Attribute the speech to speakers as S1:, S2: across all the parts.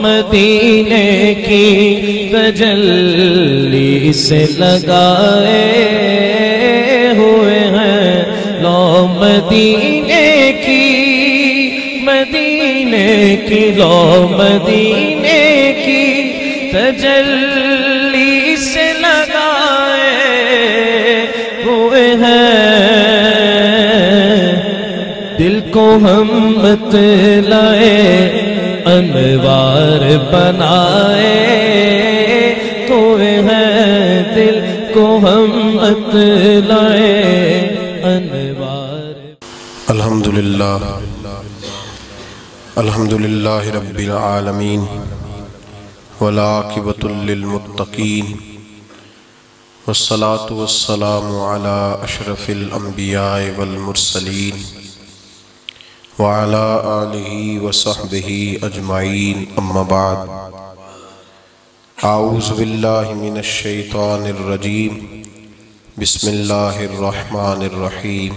S1: مدینے کی تجلی سے لگائے ہوئے ہیں، لو مدینے کی لو مدینے کی تجلی سے لگائے ہوئے ہیں، دل کو ہم بتلائے انوار بنائے ہوئے ہیں، دل کو ہم بتلائے انوار۔
S2: الحمدللہ رب العالمین والعاقبۃ للمتقین والصلاة والسلام علی اشرف الانبیاء والمرسلین وعلى آلہ وصحبہ اجمعین، اما بعد، اعوذ باللہ من الشیطان الرجیم، بسم اللہ الرحمن الرحیم،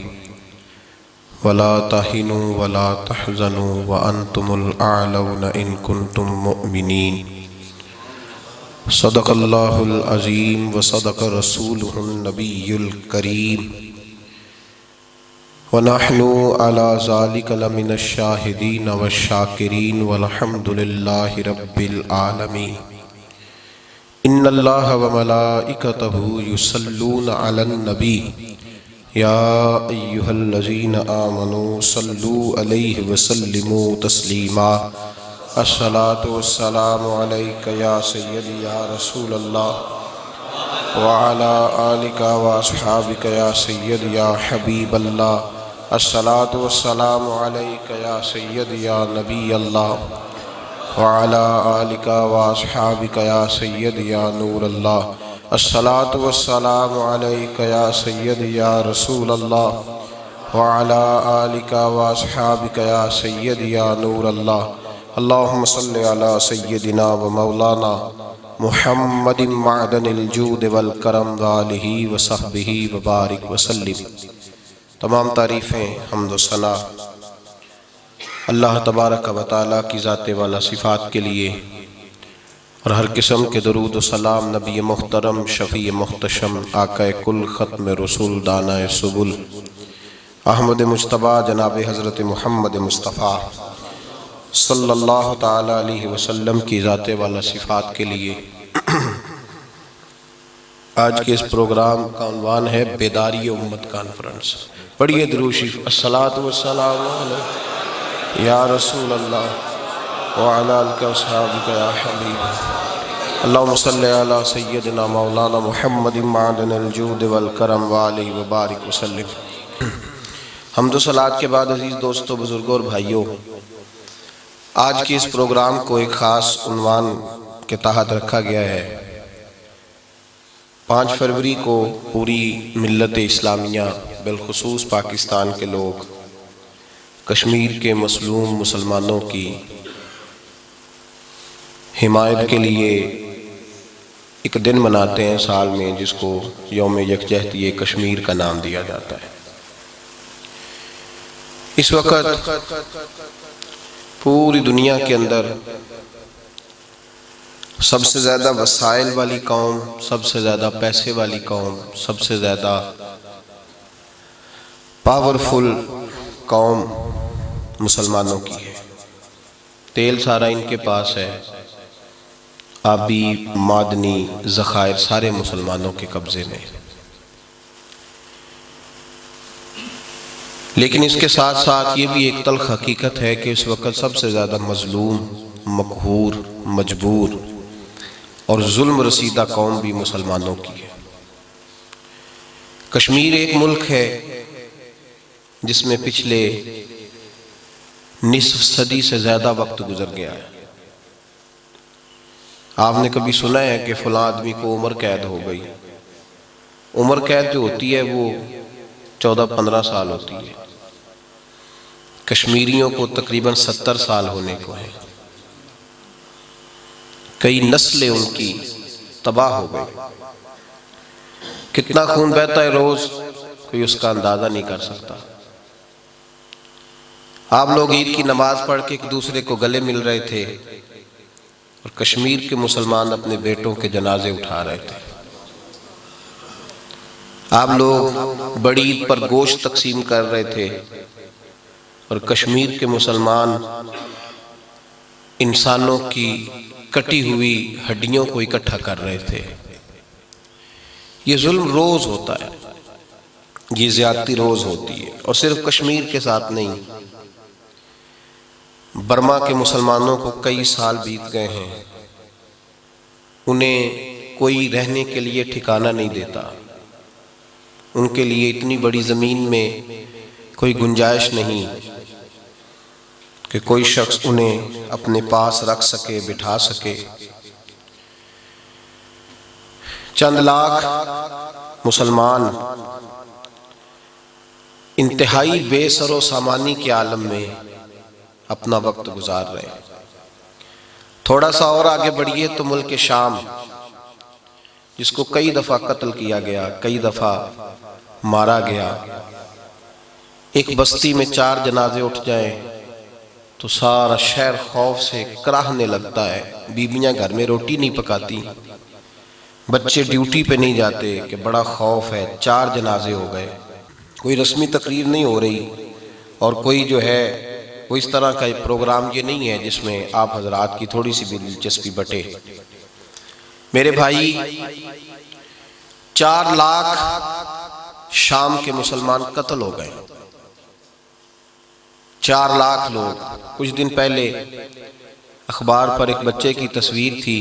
S2: ولا تہنوا ولا تحزنوا وانتم الاعلون ان کنتم مؤمنین۔ صدق اللہ العظیم وصدق رسولہ النبی الکریم، ونحن على ذلك لمن الشاہدین والشاکرین والحمد للہ رب العالمین۔ ان اللہ وملائکتہ یصلون علی النبی یا ایہا الذین آمنوا صلوا علیہ وسلموا تسلیما۔ الصلاة والسلام علیکہ یا سیدی یا رسول اللہ وعلی آلک واصحابک یا سیدی یا حبیب اللہ۔ الصلاة والسلام علیکہ یا سیدی یا نبی اللہ وعلی آلک واصحابک یا سیدی یا نور اللہ۔ الصلاة والسلام علیکہ یا سیدی یا رسول اللہ وعلی آلک واصحابک یا سیدی یا نور اللہ۔ اللہم صلی علی سیدنا و مولانا محمد معدن الجود والکرم وآلہ وصحبہ وبارک وسلم۔ تمام تعریفیں، حمد و ثنا اللہ تبارک و تعالیٰ کی ذات والا صفات کے لیے، اور ہر قسم کے درود و سلام نبی محترم شفیع محتشم آقا کل ختم رسول دانہ سبل احمد مجتبیٰ جناب حضرت محمد مصطفیٰ صلی اللہ تعالیٰ علیہ وسلم کی ذات والا صفات کے لیے آج کے اس پروگرام کا عنوان ہے بیداری امت کانفرنس۔ پڑھیے درود شریف۔ الصلاۃ والسلام علیہ یا رسول اللہ وعلی آلک واصحابک یا حبیب۔ اللہم صلی علی سیدنا مولانا محمد معدن الجود والکرم وآلہ وبارک وسلم۔ حمد و صلوات کے بعد عزیز دوستو، بزرگوں اور بھائیوں، آج کے اس پروگرام کو ایک خاص عنوان کے تحت رکھا گیا ہے۔ 5 فروری کو پوری ملت اسلامیہ بالخصوص پاکستان کے لوگ کشمیر کے مظلوم مسلمانوں کی حمایت کے لیے ایک دن مناتے ہیں سال میں، جس کو یوم یکجہتی کشمیر کا نام دیا جاتا ہے۔ اس وقت پوری دنیا کے اندر سب سے زیادہ وسائل والی قوم، سب سے زیادہ پیسے والی قوم، سب سے زیادہ پاورفل قوم مسلمانوں کی ہے۔ تیل سارا ان کے پاس ہے، آبی معدنی ذخائر سارے مسلمانوں کے قبضے میں۔ لیکن اس کے ساتھ ساتھ یہ بھی ایک تلخ حقیقت ہے کہ اس وقت سب سے زیادہ مظلوم، مقہور، مجبور اور ظلم رسیدہ قوم بھی مسلمانوں کی ہے۔ کشمیر ایک ملک ہے جس میں پچھلے نصف صدی سے زیادہ وقت گزر گیا ہے۔ آپ نے کبھی سنا ہے کہ فلاں آدمی کو عمر قید ہو گئی؟ عمر قید جو ہوتی ہے وہ 14-15 سال ہوتی ہے۔ کشمیریوں کو تقریباً 70 سال ہونے کو ہیں۔ کئی نسلیں ان کی تباہ ہو گئی۔ کتنا خون بہتا ہے روز، کوئی اس کا اندازہ نہیں کر سکتا۔ آپ لوگ عید کی نماز پڑھ کے ایک دوسرے کو گلے مل رہے تھے، اور کشمیر کے مسلمان اپنے بیٹوں کے جنازے اٹھا رہے تھے۔ آپ لوگ بڑی عید پر گوشت تقسیم کر رہے تھے اور کشمیر کے مسلمان انسانوں کی کٹی ہوئی ہڈیوں کو اکٹھا کر رہے تھے۔ یہ ظلم روز ہوتا ہے، یہ زیادتی روز ہوتی ہے، اور صرف کشمیر کے ساتھ نہیں، برما کے مسلمانوں کو کئی سال بیت گئے ہیں، انہیں کوئی رہنے کے لیے ٹھکانہ نہیں دیتا، ان کے لیے اتنی بڑی زمین میں کوئی گنجائش نہیں کہ کوئی شخص انہیں اپنے پاس رکھ سکے، بٹھا سکے۔ چند لاکھ مسلمان انتہائی بے سر و سامانی کے عالم میں اپنا وقت گزار رہے ہیں۔ تھوڑا سا اور آگے بڑھیے تو ملک شام، جس کو کئی دفعہ قتل کیا گیا، کئی دفعہ مارا گیا، ایک بستی میں 4 جنازے اٹھ جائیں تو سارا شہر خوف سے کراہنے لگتا ہے، بیویاں گھر میں روٹی نہیں پکاتی، بچے ڈیوٹی پہ نہیں جاتے کہ بڑا خوف ہے، 4 جنازے ہو گئے، کوئی رسمی تقریر نہیں ہو رہی، اور کوئی جو ہے وہ اس طرح کا پروگرام یہ نہیں ہے جس میں آپ حضرات کی تھوڑی سی بھی دلچسپی بٹے۔ میرے بھائی، 4 لاکھ شام کے مسلمان قتل ہو گئے، 4 لاکھ لوگ۔ کچھ دن پہلے اخبار پر ایک بچے کی تصویر تھی،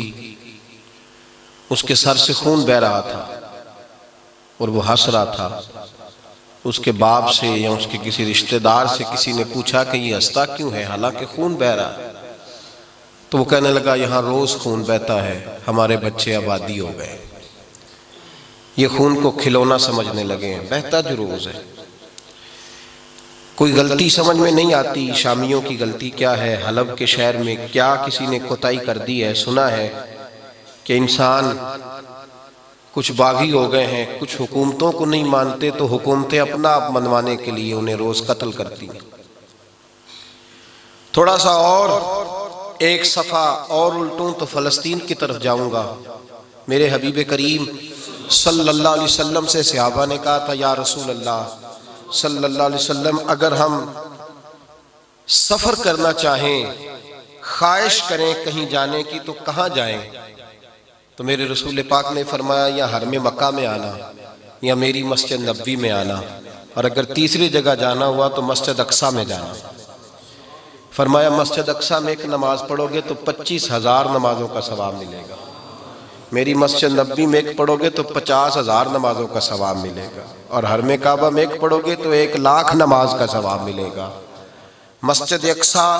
S2: اس کے سر سے خون بہہ رہا تھا اور وہ ہنس رہا تھا۔ اس کے باپ سے یا اس کے کسی رشتہ دار سے کسی نے پوچھا کہ یہ ہنستا کیوں ہے حالانکہ خون بہہ رہا ہے؟ تو وہ کہنے لگا یہاں روز خون بہتا ہے، ہمارے بچے آبادی ہو گئے، یہ خون کو کھلونا سمجھنے لگے ہیں، بہتا جو روز ہے۔ کوئی غلطی سمجھ میں نہیں آتی، شامیوں کی غلطی کیا ہے، حلب کے شہر میں کیا کسی نے کوتاہی کر دی ہے؟ سنا ہے کہ انسان کچھ باغی ہو گئے ہیں، کچھ حکومتوں کو نہیں مانتے تو حکومتیں اپنا آپ منوانے کے لیے انہیں روز قتل کرتی ہیں۔ تھوڑا سا اور ایک صفحہ اور الٹوں تو فلسطین کی طرف جاؤں گا۔ میرے حبیب کریم صلی اللہ علیہ وسلم سے صحابہ نے کہا تھا یا رسول اللہ صلی اللہ علیہ وسلم، اگر ہم سفر کرنا چاہیں، خواہش کریں کہیں جانے کی تو کہاں جائیں؟ تو میرے رسول پاک نے فرمایا یا حرم مکہ میں آنا یا میری مسجد نبوی میں آنا، اور اگر تیسری جگہ جانا ہوا تو مسجد اقصیٰ میں جانا۔ فرمایا مسجد اقصیٰ میں ایک نماز پڑھو گے تو 25,000 نمازوں کا ثواب ملے گا، میری مسجد نبوی میں ایک پڑھو گے تو 50,000 نمازوں کا ثواب ملے گا، اور حرم کعبہ میں ایک پڑھو گے تو 1,00,000 نماز کا ثواب ملے گا۔ مسجد اقصیٰ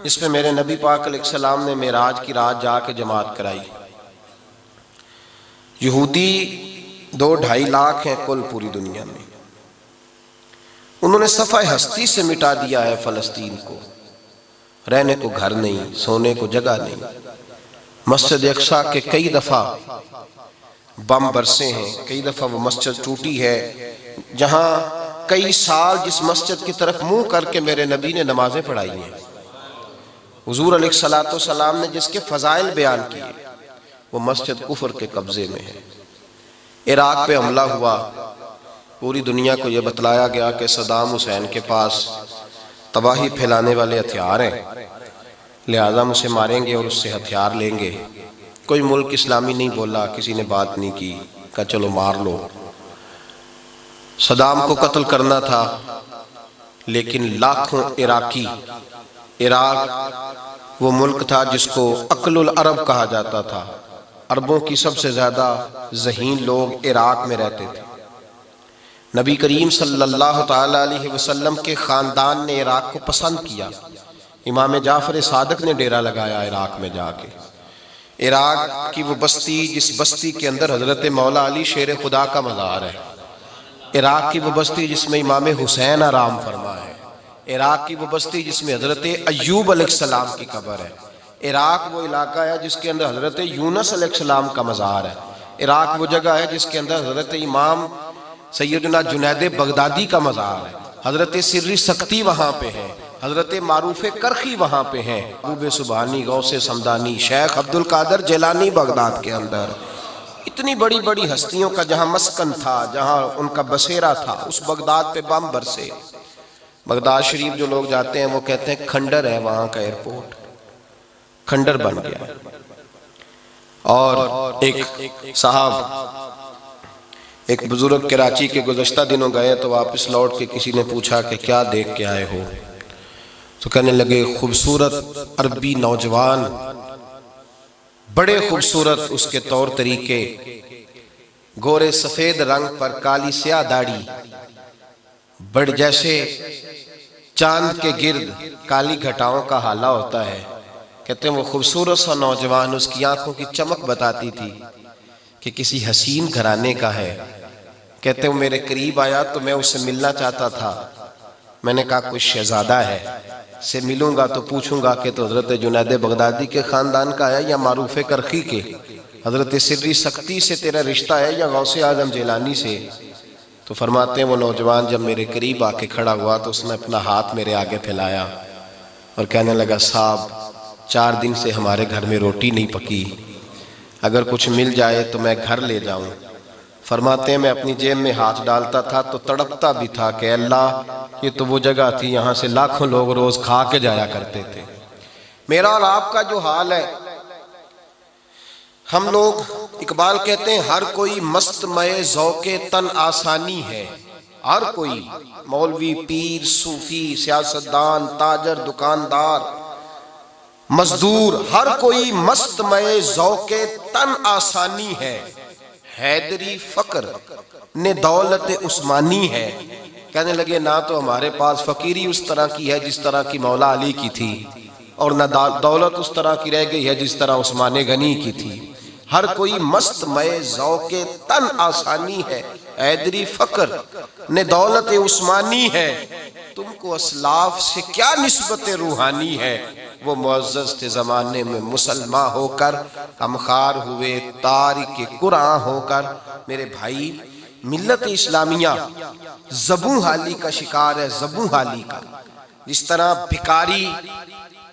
S2: جس میں میرے نبی پاک علیہ السلام نے معراج کی رات جا کے جماعت کرائی۔ یہودی 2-2.5 لاکھ ہیں کل پوری دنیا میں، انہوں نے صفحہ ہستی سے مٹا دیا ہے فلسطین کو، رہنے کو گھر نہیں، سونے کو جگہ نہیں۔ مسجد اقصیٰ کے کئی دفعہ بم برسے ہیں، کئی دفعہ وہ مسجد ٹوٹی ہے، جہاں کئی سال جس مسجد کی طرف منہ کر کے میرے نبی نے نمازیں پڑھائی ہیں، حضور علیہ السلام نے جس کے فضائل بیان کیے، وہ مسجد کفر کے قبضے میں ہے۔ عراق پہ حملہ ہوا، پوری دنیا کو یہ بتلایا گیا کہ صدام حسین کے پاس تباہی پھیلانے والے ہتھیار ہیں، لہذا ہم اسے ماریں گے اور اس سے ہتھیار لیں گے۔ کوئی ملک اسلامی نہیں بولا، کسی نے بات نہیں کی، کہا چلو مار لو۔ صدام کو قتل کرنا تھا، لیکن لاکھوں عراقی، عراق وہ ملک تھا جس کو عقل العرب کہا جاتا تھا، عربوں کی سب سے زیادہ ذہین لوگ عراق میں رہتے تھے۔ نبی کریم صلی اللہ تعالیٰ علیہ وسلم کے خاندان نے عراق کو پسند کیا، امام جعفر صادق نے ڈیرا لگایا عراق میں جا کے۔ عراق کی وہ بستی جس بستی کے اندر حضرت مولا علی شیر خدا کا مزار ہے، عراق کی وہ بستی جس میں امام حسین آرام فرما ہے، عراق کی وہ بستی جس میں حضرت ایوب علیہ السلام کی قبر ہے، عراق وہ علاقہ ہے جس کے اندر حضرت یونس علیہ السلام کا مزار ہے، عراق وہ جگہ ہے جس کے اندر حضرت امام سیدنا جنید بغدادی کا مزار ہے، حضرت سری سکتی وہاں پہ ہے، حضرت معروف کرخی وہاں پہ ہیں، محبوب سبحانی، غوث سمدانی، شیخ عبد القادر جیلانی بغداد کے اندر، اتنی بڑی بڑی ہستیوں کا جہاں مسکن تھا، جہاں ان کا بسیرا تھا، اس بغداد پہ بم برسے۔ بغداد شریف جو لوگ جاتے ہیں وہ کہتے ہیں کھنڈر ہے وہاں کا ایئرپورٹ، کھنڈر بن گیا۔ اور ایک صاحب، ایک بزرگ کراچی کے گزشتہ دنوں گئے تو واپس لوٹ کے کسی نے پوچھا کہ کیا دیکھ کے آئے ہو؟ تو کہنے لگے خوبصورت عربی نوجوان، بڑے خوبصورت اس کے طور طریقے، گورے سفید رنگ پر کالی سیاہ داڑھی، بڑے جیسے چاند کے گرد کالی گھٹاؤں کا حالہ ہوتا ہے۔ کہتے ہیں وہ خوبصورت سا نوجوان، اس کی آنکھوں کی چمک بتاتی تھی کہ کسی حسین گھرانے کا ہے۔ کہتے ہیں وہ میرے قریب آیا تو میں اس سے ملنا چاہتا تھا، میں نے کہا کوئی شہزادہ ہے، سے ملوں گا تو پوچھوں گا کہ تو حضرت جنید بغدادی کے خاندان کا ہے یا معروف کرخی کے، حضرت سری سختی سے تیرا رشتہ ہے یا غوث اعظم جیلانی سے؟ تو فرماتے ہیں وہ نوجوان جب میرے قریب آ کے کھڑا ہوا تو اس نے اپنا ہاتھ میرے آگے پھیلایا اور کہنے لگا صاحب 4 دن سے ہمارے گھر میں روٹی نہیں پکی، اگر کچھ مل جائے تو میں گھر لے جاؤں۔ فرماتے ہیں میں اپنی جیب میں ہاتھ ڈالتا تھا تو تڑپتا بھی تھا کہ اللہ یہ تو وہ جگہ تھی یہاں سے لاکھوں لوگ روز کھا کے جایا کرتے تھے۔ میرا اور آپ کا جو حال ہے، ہم لوگ، اقبال کہتے ہیں ہر کوئی مست مئے ذوق تن آسانی ہے، ہر کوئی، مولوی، پیر، صوفی، سیاستدان، تاجر، دکاندار، مزدور، ہر کوئی مست مئے ذوق تن آسانی ہے، حیدری فقر نے دولت عثمانی ہے۔ کہنے لگے نہ تو ہمارے پاس فقیری اس طرح کی ہے جس طرح کی مولا علی کی تھی، اور نہ دولت اس طرح کی رہ گئی ہے جس طرح عثمان غنی کی تھی۔ ہر کوئی مست مئے ذوق تن آسانی ہے، حیدری فقر نے دولت عثمانی ہے، تم کو اسلاف سے کیا نسبت روحانی ہے، وہ معزز تھے زمانے میں مسلمان ہو کر، غمخوار ہوئے تارک قرآن ہو کر۔ میرے بھائی، ملت اسلامیہ زبوں حالی کا شکار ہے، زبوں حالی کا۔ جس طرح بھکاری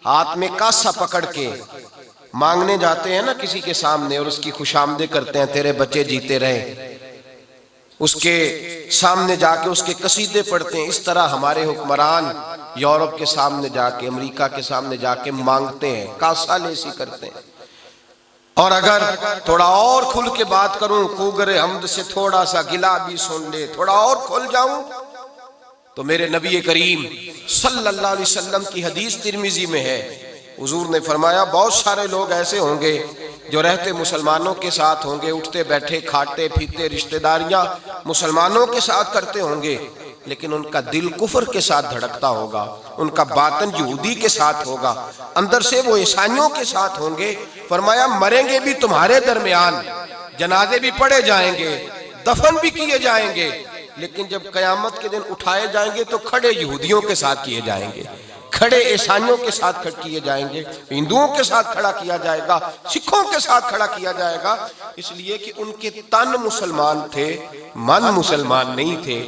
S2: ہاتھ میں کاسا پکڑ کے مانگنے جاتے ہیں نا کسی کے سامنے اور اس کی خوش آمدید کرتے ہیں، تیرے بچے جیتے رہے، اس کے سامنے جا کے اس کے قصیدے پڑھتے ہیں، اس طرح ہمارے حکمران یورپ کے سامنے جا کے، امریکہ کے سامنے جا کے مانگتے ہیں، کاسا لیسی کرتے ہیں۔ اور اگر تھوڑا اور کھل کے بات کروں، خوگر حمد سے تھوڑا سا گلا بھی سن لے، تھوڑا اور کھل جاؤں تو میرے نبی کریم صلی اللہ علیہ وسلم کی حدیث ترمذی میں ہے، حضور نے فرمایا بہت سارے لوگ ایسے ہوں گے جو رہتے مسلمانوں کے ساتھ ہوں گے، اٹھتے بیٹھے کھاتے پیتے رشتہ داریاں مسلمانوں کے ساتھ کرتے ہوں گے، لیکن ان کا دل کفر کے ساتھ دھڑکتا ہوگا، ان کا باطن یہودی کے ساتھ ہوگا، اندر سے وہ عیسائیوں کے ساتھ ہوں گے۔ فرمایا مریں گے بھی تمہارے درمیان، جنازے بھی پڑھے جائیں گے، دفن بھی کیے جائیں گے، لیکن جب قیامت کے دن اٹھائے جائیں گے تو کھڑے یہودیوں کے ساتھ کیے جائیں گے، کھڑے عیسائیوں کے ساتھ کھڑے کیے جائیں گے، ہندوؤں کے ساتھ کھڑا کیا جائے گا، سکھوں کے ساتھ کھڑا کیا جائے گا، اس لیے کہ ان کے تن مسلمان تھے، من مسلمان نہیں تھے۔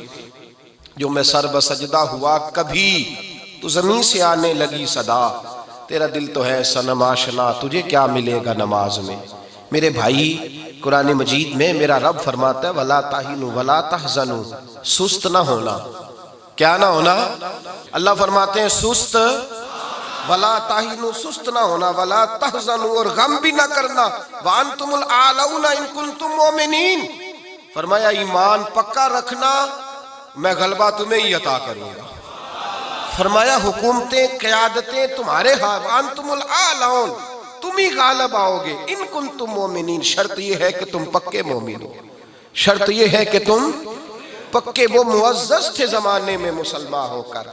S2: جو میں سر بسجدہ ہوا کبھی تو زمین سے آنے لگی صدا، تیرا دل تو ہے صنم آشنا، تجھے کیا ملے گا نماز میں۔ میرے بھائی، قرآن مجید میں میرا رب فرماتا ہے وَلَا تَحِنُوا وَلَا تَحْزَنُوا، سست نہ ہونا، کیا نہ ہونا؟ اللہ فرماتے ہیں سست، وَلَا تَحِنُوا، سست نہ ہونا، وَلَا تَحْزَنُوا، اور غم بھی نہ کرنا، وَأَنْتُمُ الْأَعْلَوْنَ إِن كُنتُم مُؤْمِنِينَ، فرمایا ایمان پکا رکھنا، میں غلبہ تمہیں ہی عطا کروں گا۔ فرمایا حکومتیں قیادتیں تمہارے ہاتھ، وَأَنْتُمُ الْأَعْلَوْنَ، تم ہی غالب آؤ گے، ان کنتم مومنین، شرط یہ ہے کہ تم پکے مومن ہو، شرط یہ ہے کہ تم پکے۔ وہ معزز تھے زمانے میں مسلمان ہو کر۔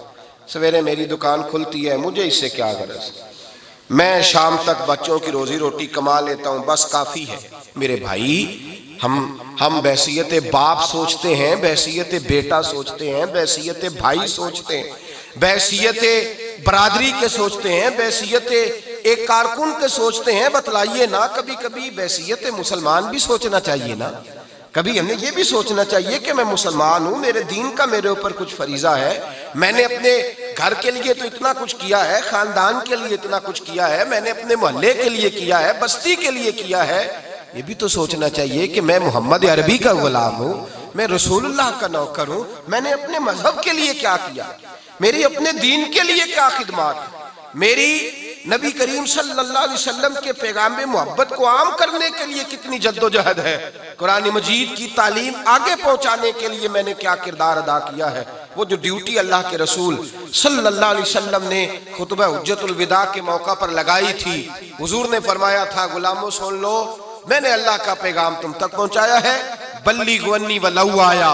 S2: سویرے میری دکان کھلتی ہے، مجھے اس سے کیا غرض، میں شام تک بچوں کی روزی روٹی کما لیتا ہوں، بس کافی ہے۔ میرے بھائی، ہم بحیثیت باپ سوچتے ہیں، بحیثیت بیٹا سوچتے ہیں، بحیثیت بھائی سوچتے ہیں، بحیثیت برادری کے سوچتے ہیں، بحیثیت ایک کارکن کے سوچتے ہیں۔ بتلائیے نا، کبھی کبھی بحیثیت مسلمان بھی سوچنا چاہیے نا، کبھی ہمیں یہ بھی سوچنا چاہیے کہ میں مسلمان ہوں، میرے دین کا میرے اوپر کچھ فریضہ ہے، میں نے اپنے گھر کے لیے تو اتنا کچھ کیا ہے، خاندان کے لیے اتنا کچھ کیا ہے، میں نے اپنے محلے کے لیے کیا ہے، بستی کے لیے کیا ہے، یہ بھی تو سوچنا چاہیے کہ میں محمد عربی کا غلام ہوں، میں رسول اللہ کا نوکر ہوں، میں نے اپنے مذہب کے لیے کیا کیا، میری اپنے دین کے لیے کیا خدمات، میری نبی کریم صلی اللہ علیہ وسلم کے پیغام محبت کو عام کرنے کے لیے کتنی جد و جہد ہے، قرآن مجید کی تعلیم آگے پہنچانے کے لیے میں نے کیا کردار ادا کیا ہے۔ وہ جو ڈیوٹی اللہ کے رسول صلی اللہ علیہ وسلم نے خطبہ حجت الوداع کے موقع پر لگائی تھی، حضور نے فرمایا تھا غلاموں سن لو، میں نے اللہ کا پیغام تم تک پہنچایا ہے، بلیغ عنی ولو آیا،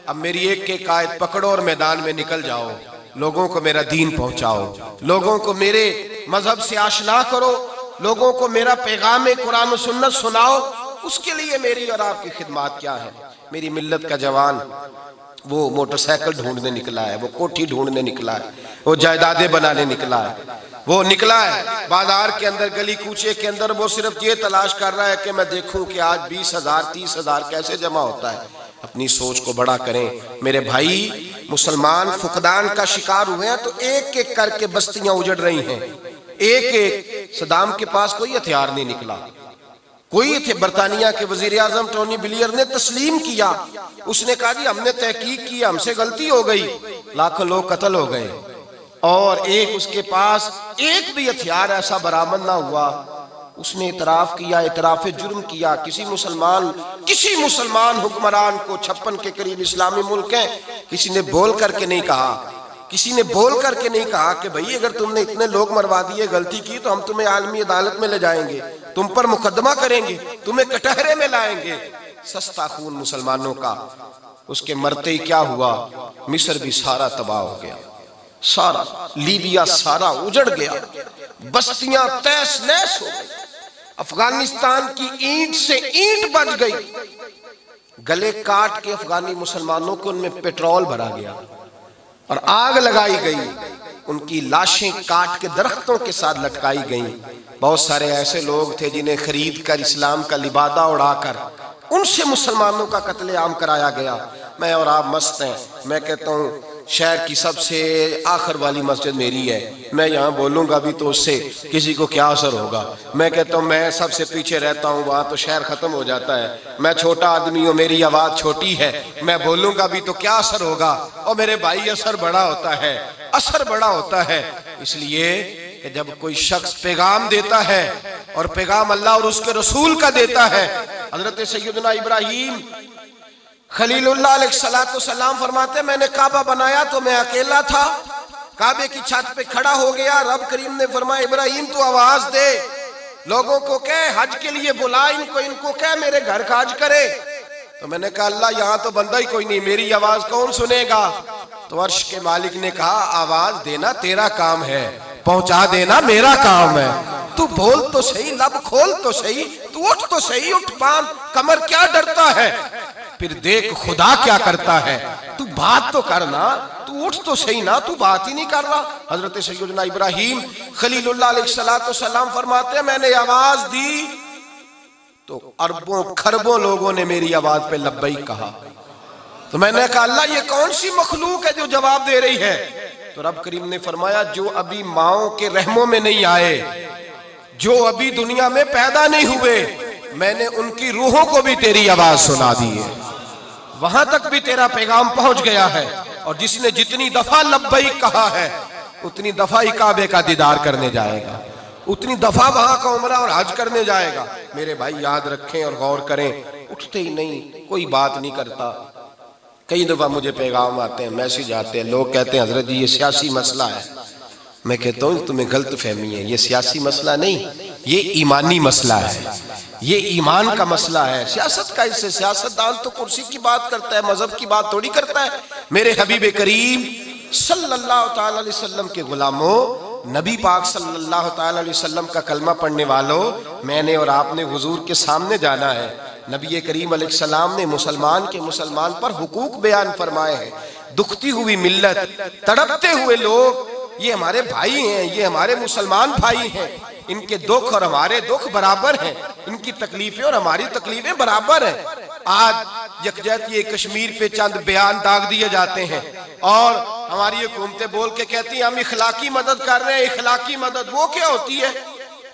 S2: اب میری ایک ایک آیت پکڑو اور میدان میں نکل جاؤ، لوگوں کو میرا دین پہنچاؤ، لوگوں کو میرے مذہب سے آشنا کرو، لوگوں کو میرا پیغام قرآن و سنت سناؤ۔ اس کے لیے میری اور آپ کی خدمات کیا ہے؟ میری ملت کا جوان وہ موٹر سائیکل ڈھونڈنے نکلا ہے، وہ کوٹھی ڈھونڈنے نکلا ہے، وہ جائیدادیں بنانے نکلا ہے، وہ نکلا ہے بازار کے اندر گلی کوچے کے اندر، وہ صرف یہ تلاش کر رہا ہے کہ میں دیکھوں کہ آج 20,000 30,000 کیسے جمع ہوتا ہے۔ اپنی سوچ کو بڑا کریں میرے بھائی، مسلمان فقدان کا شکار ہوئے ہیں تو ایک ایک کر کے بستیاں اجڑ رہی ہیں، ایک ایک۔ صدام کے پاس کوئی ہتھیار نہیں نکلا، کوئی تھے برطانیہ کے وزیر اعظم ٹونی بلیئر نے تسلیم کیا، اس نے کہا جی ہم نے تحقیق کی، ہم سے غلطی ہو گئی، لاکھوں لوگ قتل ہو گئے، اور ایک اس کے پاس ایک بھی ہتھیار ایسا برآمد نہ ہوا۔ اس نے اعتراف کیا، اعتراف جرم کیا۔ کسی مسلمان حکمران کو 56 کے قریب اسلامی ملک ہیں، کسی نے بول کر کے نہیں کہا کہ بھئی اگر تم نے اتنے لوگ مروا دیے، غلطی کی تو ہم تمہیں عالمی عدالت میں لے جائیں گے، تم پر مقدمہ کریں گے، تمہیں کٹہرے میں لائیں گے۔ سستا خون مسلمانوں کا۔ اس کے مرتے ہی کیا ہوا؟ مصر بھی سارا تباہ ہو گیا، سارا لیبیا سارا اجڑ گیا، بستیاں تیس نیس ہو گئی، افغانستان کی اینٹ سے اینٹ بچ گئی، گلے کاٹ کے افغانی مسلمانوں کو ان میں پیٹرول بھرا گیا اور آگ لگائی گئی، ان کی لاشیں کاٹ کے درختوں کے ساتھ لٹکائی گئیں۔ بہت سارے ایسے لوگ تھے جنہیں خرید کر اسلام کا لبادہ اڑا کر ان سے مسلمانوں کا قتل عام کرایا گیا۔ میں اور آپ مست ہیں، میں کہتا ہوں شہر کی سب سے آخر والی مسجد میری ہے، میں یہاں بولوں گا بھی تو اس سے کسی کو کیا اثر ہوگا؟ میں کہتا ہوں میں سب سے پیچھے رہتا ہوں، وہاں تو شہر ختم ہو جاتا ہے، میں چھوٹا آدمی ہوں، میری آواز چھوٹی ہے، میں بولوں گا بھی تو کیا اثر ہوگا؟ اور میرے بھائی اثر بڑا ہوتا ہے، اثر بڑا ہوتا ہے۔ اس لیے کہ جب کوئی شخص پیغام دیتا ہے اور پیغام اللہ اور اس کے رسول کا دیتا ہے، حضرت سیدنا ابراہیم خلیل اللہ علیہ السلام فرماتے ہیں میں نے کعبہ بنایا تو میں اکیلا تھا، کعبے کی چھت پہ کھڑا ہو گیا، رب کریم نے فرمایا ابراہیم تو آواز دے، لوگوں کو کہے حج کے لیے بلا ان کو کہے میرے گھر کا حج کرے۔ تو میں نے کہا اللہ یہاں تو بندہ ہی کوئی نہیں، میری آواز کون سنے گا؟ تو عرش کے مالک نے کہا آواز دینا تیرا کام ہے، پہنچا دینا میرا کام ہے، تو بول تو صحیح، لب کھول تو صحیح، تو اٹھ تو صحیح، اٹھ باندھ کمر، کیا ڈرتا ہے؟ پھر دیکھ خدا کیا کرتا ہے، تو بات تو کرنا، تو اٹھ تو صحیح نا، تو بات ہی نہیں کر رہا۔ حضرت سیدنا ابراہیم خلیل اللہ علیہ السلام فرماتے ہیں میں نے آواز دی تو اربوں کھربوں لوگوں نے میری آواز پہ لبیک کہا۔ تو میں نے کہا اللہ یہ کون سی مخلوق ہے جو جواب دے رہی ہے؟ تو رب کریم نے فرمایا جو ابھی ماؤں کے رحموں میں نہیں آئے، جو ابھی دنیا میں پیدا نہیں ہوئے، میں نے ان کی روحوں کو بھی تیری آواز سنا دی ہے، وہاں تک بھی تیرا پیغام پہنچ گیا ہے، اور جس نے جتنی دفعہ لبیک کہا ہے اتنی دفعہ ہی کعبے کا دیدار کرنے جائے گا، اتنی دفعہ وہاں کا عمرہ اور حج کرنے جائے گا۔ میرے بھائی یاد رکھیں اور غور کریں، اٹھتے ہی نہیں، کوئی بات نہیں کرتا۔ کئی دفعہ مجھے پیغام آتے ہیں، میسیج آتے ہیں، لوگ کہتے ہیں حضرت جی یہ سیاسی مسئلہ ہے۔ میں کہتا ہوں تمہیں غلط فہمی ہے، یہ سیاسی مسئلہ نہیں، یہ ایمانی مسئلہ ہے، یہ ایمان کا مسئلہ ہے۔ سیاست کا اس سے سیاست دان تو کرسی کی بات کرتا ہے، مذہب کی بات تھوڑی کرتا ہے۔ میرے حبیب کریم صلی اللہ تعالی علیہ وسلم کے غلاموں، نبی پاک صلی اللہ تعالی علیہ وسلم کا کلمہ پڑھنے والوں، میں نے اور آپ نے حضور کے سامنے جانا ہے۔ نبی کریم علیہ السلام نے مسلمان پر حقوق بیان فرمائے ہیں۔ دکھتی ہوئی ملت، تڑپتے ہوئے لوگ، یہ ہمارے بھائی ہیں، یہ ہمارے مسلمان بھائی ہیں، ان کے دکھ اور ہمارے دکھ برابر ہیں، ان کی تکلیفیں اور ہماری تکلیفیں برابر ہیں۔ آج یکجہتی کشمیر پہ چند بیان داغ دیے جاتے ہیں، اور ہماری حکومتیں بول کے کہتی ہیں ہم اخلاقی مدد کر رہے ہیں. اخلاقی مدد وہ کیا ہوتی ہے؟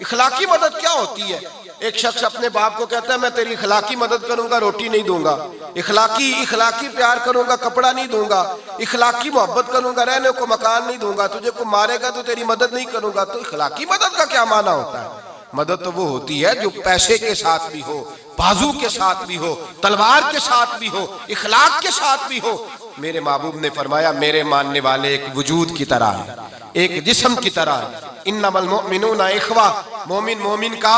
S2: اخلاقی مدد کیا ہوتی ہے؟ ایک شخص اپنے باپ کو کہتا ہے میں تیری اخلاقی مدد کروں گا، روٹی نہیں دوں گا، اخلاقی پیار کروں گا، کپڑا نہیں دوں گا، اخلاقی محبت کروں گا، رہنے کو مکان نہیں دوں گا، تجھے کوئی مارے گا تو تیری مدد نہیں کروں گا. تو اخلاقی مدد کا کیا معنی ہوتا ہے؟ مدد تو وہ ہوتی ہے جو پیسے کے ساتھ بھی ہو، بازو کے ساتھ بھی ہو، تلوار کے ساتھ بھی ہو، اخلاق کے ساتھ بھی ہو. میرے محبوب نے فرمایا میرے ماننے والے ایک وجود کی طرح ہے، ایک جسم کی طرح ہے. انما المؤمنون اخوہ، مومن مومن کا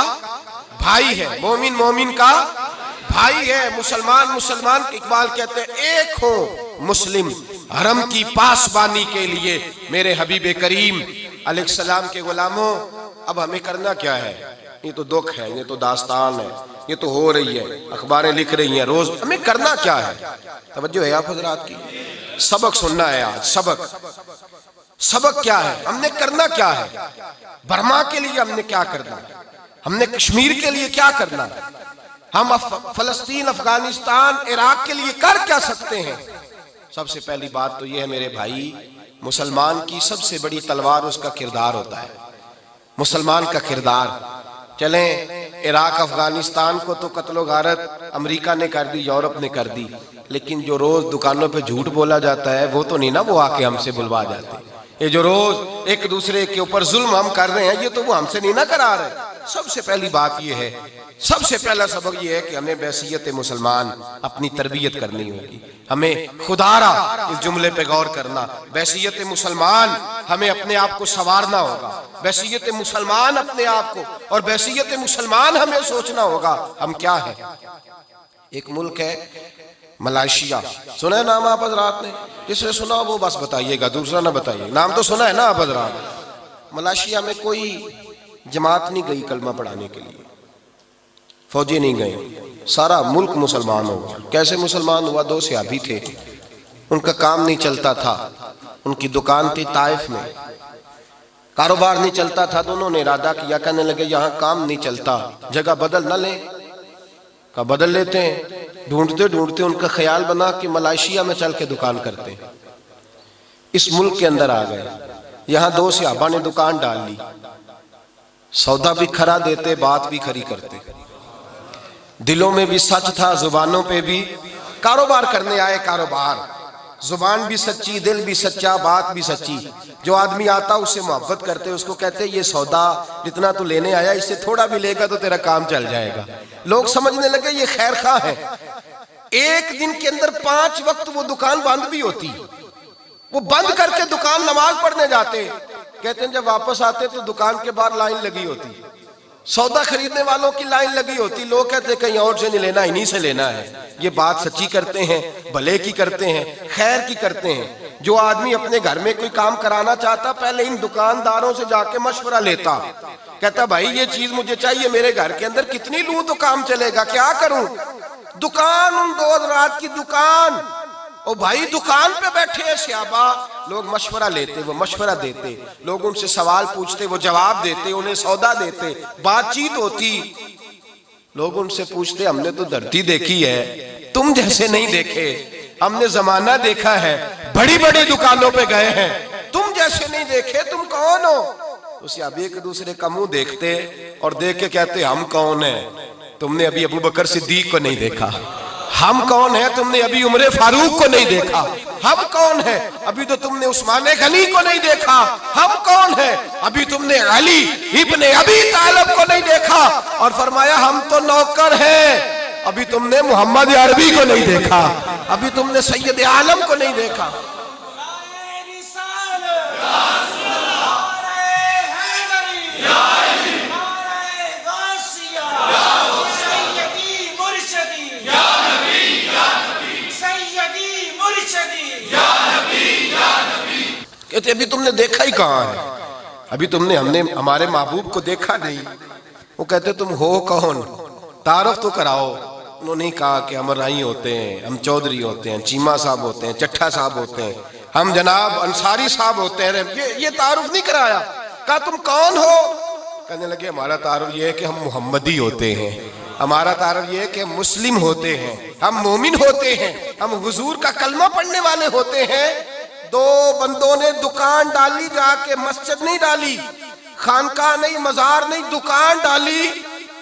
S2: بھائی ہے، مومن مومن کا بھائی ہے. مسلمان اقبال کہتے ہیں ایک ہو مسلم حرم کی پاسبانی کے لیے. میرے حبیب کریم علیہ السلام کے غلاموں، اب ہمیں کرنا کیا ہے؟ یہ تو دکھ ہے، یہ تو داستان ہے، یہ تو ہو رہی ہے، اخباریں لکھ رہی ہیں روز. ہمیں کرنا کیا ہے؟ توجہ ہے آپ حضرات کی؟ سبق سننا ہے آج. سبق کیا ہے؟ ہم نے کرنا کیا ہے؟ برما کے لیے ہم نے کیا کرنا؟ ہم نے کشمیر کے لیے کیا کرنا؟ ہم فلسطین، افغانستان، عراق کے لیے کر کیا سکتے ہیں؟ سب سے پہلی بات تو یہ ہے میرے بھائی، مسلمان کی سب سے بڑی تلوار اس کا کردار ہوتا ہے. مسلمان کا کردار. چلیں عراق افغانستان کو تو قتل و غارت امریکہ نے کر دی، یورپ نے کر دی، لیکن جو روز دکانوں پہ جھوٹ بولا جاتا ہے وہ تو نہیں نا وہ آ کے ہم سے بلوا جاتے. یہ جو روز ایک دوسرے کے اوپر ظلم ہم کر رہے ہیں یہ تو وہ ہم سے نہیں نہ کرا رہے. سب سے پہلی بات یہ ہے، سب سے پہلا سبق یہ ہے کہ ہمیں بحیثیت مسلمان اپنی تربیت کرنی ہوگی. ہمیں خدا را اس جملے پہ غور کرنا، بحیثیت مسلمان ہمیں اپنے آپ کو سنوارنا ہوگا. بحیثیت مسلمان اپنے آپ کو اور بحیثیت مسلمان ہمیں سوچنا ہوگا ہم کیا ہیں. ایک ملک ہے ملائیشیا، سنا ہے نام آپ حضرات نے؟ جس نے سنا وہ بس بتائیے گا، دوسرا نہ بتائیے. نام تو سنا ہے نا آپ حضرات؟ ملائیشیا میں کوئی جماعت نہیں گئی کلمہ پڑھانے کے لیے، فوجی نہیں گئے، سارا ملک مسلمان ہوا. کیسے مسلمان ہوا؟ 2 صحابی تھے، ان کا کام نہیں چلتا تھا، ان کی دکان تھی طائف میں، کاروبار نہیں چلتا تھا. دونوں نے ارادہ کیا، کہنے لگے یہاں کام نہیں چلتا، جگہ بدل نہ لیں؟ کہا بدل لیتے ہیں. ڈھونڈتے ڈھونڈتے ان کا خیال بنا کہ ملائیشیا میں چل کے دکان کرتے ہیں. اس ملک کے اندر آ گئے. یہاں 2 صحابہ نے دکان ڈال لی، سودا بھی کھرا دیتے، بات بھی کھری کرتے، دلوں میں بھی سچ تھا، زبانوں پہ بھی. کاروبار کرنے آئے، کاروبار، زبان بھی سچی، دل بھی سچا، بات بھی سچی. جو آدمی آتا اسے محبت کرتے، اس کو کہتے یہ سودا جتنا تو لینے آیا اس سے تھوڑا بھی لے گا تو تیرا کام چل جائے گا. لوگ سمجھنے لگے یہ خیر خواہ ہے. ایک دن کے اندر 5 وقت وہ دکان بند بھی ہوتی، وہ بند کر کے دکان نماز پڑھنے جاتے. کہتے ہیں جب واپس آتے تو دکان کے باہر لائن لگی ہوتی، سودا خریدنے والوں کی لائن لگی ہوتی. لوگ کہتے ہیں کہیں اور سے نہیں لینا، انہی سے لینا ہے. یہ بات سچی کرتے ہیں، بھلے کی کرتے ہیں، خیر کی کرتے ہیں. جو آدمی اپنے گھر میں کوئی کام کرانا چاہتا پہلے ان دکانداروں سے جا کے مشورہ لیتا، کہتا بھائی یہ چیز مجھے چاہیے، میرے گھر کے اندر کتنی لوں تو کام چلے گا، کیا کروں؟ دکان، ان 2 رات کی دکان، او بھائی دکان پہ بیٹھے ہیں صحابہ. لوگ مشورہ لیتے، وہ مشورہ دیتے، لوگ ان سے سوال پوچھتے، وہ جواب دیتے، انہیں سودا دیتے، بات چیت ہوتی. لوگ ان سے پوچھتے ہم نے تو دھرتی دیکھی ہے، تم جیسے نہیں دیکھے، ہم نے زمانہ دیکھا ہے، بڑی بڑی دکانوں پہ گئے ہیں، تم جیسے نہیں دیکھے، تم کون ہو؟ تو صحابہ ایک دوسرے کا منہ دیکھتے اور دیکھ کے کہتے ہم کون ہیں؟ تم نے ابھی ابو بکر صدیق کو نہیں دیکھا. ہم کون ہیں؟ تم نے ابھی عمر فاروق کو نہیں دیکھا. ہم کون ہیں؟ ابھی تو تم نے عثمان غنی کو نہیں دیکھا. ہم کون ہیں؟ ابھی تم نے علی ابن ابی طالب کو نہیں دیکھا. اور فرمایا ہم تو نوکر ہیں، ابھی تم نے محمد عربی کو نہیں دیکھا، ابھی تم نے سید عالم کو نہیں دیکھا. کہتے ابھی تم نے دیکھا ہی کہاں ہے، ابھی تم نے ہمارے محبوب کو دیکھا نہیں. وہ کہتے تم ہو کون؟ تعارف تو کراؤ. انہوں نے کہا کہ ہم رائی ہوتے ہیں، ہم چودھری ہوتے ہیں، چیمہ صاحب ہوتے ہیں، چٹھا صاحب ہوتے ہیں، ہم جناب انصاری صاحب ہوتے ہیں. یہ تعارف نہیں کرایا. کہا تم کون ہو؟ کہنے لگے ہمارا تعارف یہ ہے کہ ہم محمدی ہوتے ہیں، ہمارا تعارف یہ ہے کہ ہم مسلم ہوتے ہیں، ہم مومن ہوتے ہیں، ہم حضور کا کلمہ پڑھنے والے ہوتے ہیں. دو بندوں نے دکان ڈالی، جا کے مسجد نہیں ڈالی، خانقاہ نہیں، مزار نہیں، دکان ڈالی،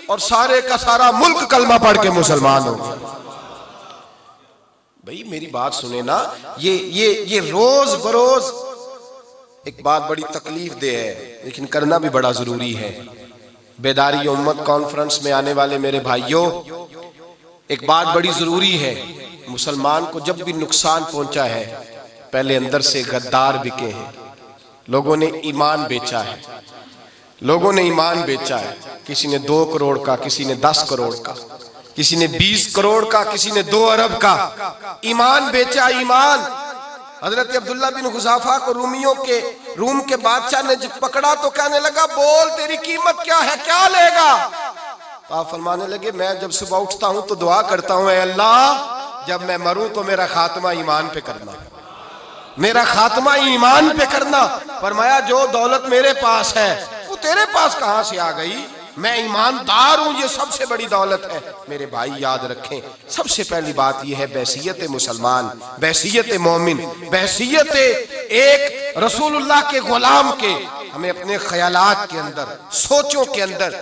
S2: اور سارے کا سارا ملک کلمہ پڑھ کے مسلمان ہو گیا۔ بھئی میری بات سنیں نا، یہ روز بروز ایک بات بڑی تکلیف دہ ہے، لیکن کرنا بھی بڑا ضروری ہے۔ بیداری امت کانفرنس میں آنے والے میرے بھائیوں، ایک بات بڑی ضروری ہے، مسلمان کو جب بھی نقصان پہنچا ہے، پہلے اندر سے غدار بکے ہیں، لوگوں نے ایمان بیچا ہے، لوگوں نے ایمان بیچا ہے، کسی نے 2 کروڑ کا، کسی نے 10 کروڑ کا، کسی نے 20 کروڑ کا، کسی نے 2 ارب کا ایمان بیچا۔ ایمان حضرت عبداللہ بن حذافہ کو روم کے بادشاہ نے جب پکڑا تو کہنے لگا بول تیری قیمت کیا ہے، کیا لے گا؟ تو آپ فرمانے لگے میں جب صبح اٹھتا ہوں تو دعا کرتا ہوں، اے اللہ جب میں مروں تو میرا خاتمہ ایمان پہ کرنا، میرا خاتمہ ایمان پہ کرنا۔ فرمایا جو دولت میرے پاس ہے وہ تیرے پاس کہاں سے آ گئی؟ میں ایماندار ہوں، یہ سب سے بڑی دولت ہے۔ میرے بھائی یاد رکھیں، سب سے پہلی بات یہ ہے بحیثیت مسلمان، بحیثیت مومن، بحیثیت ایک رسول اللہ کے غلام کے، ہمیں اپنے خیالات کے اندر، سوچوں کے اندر،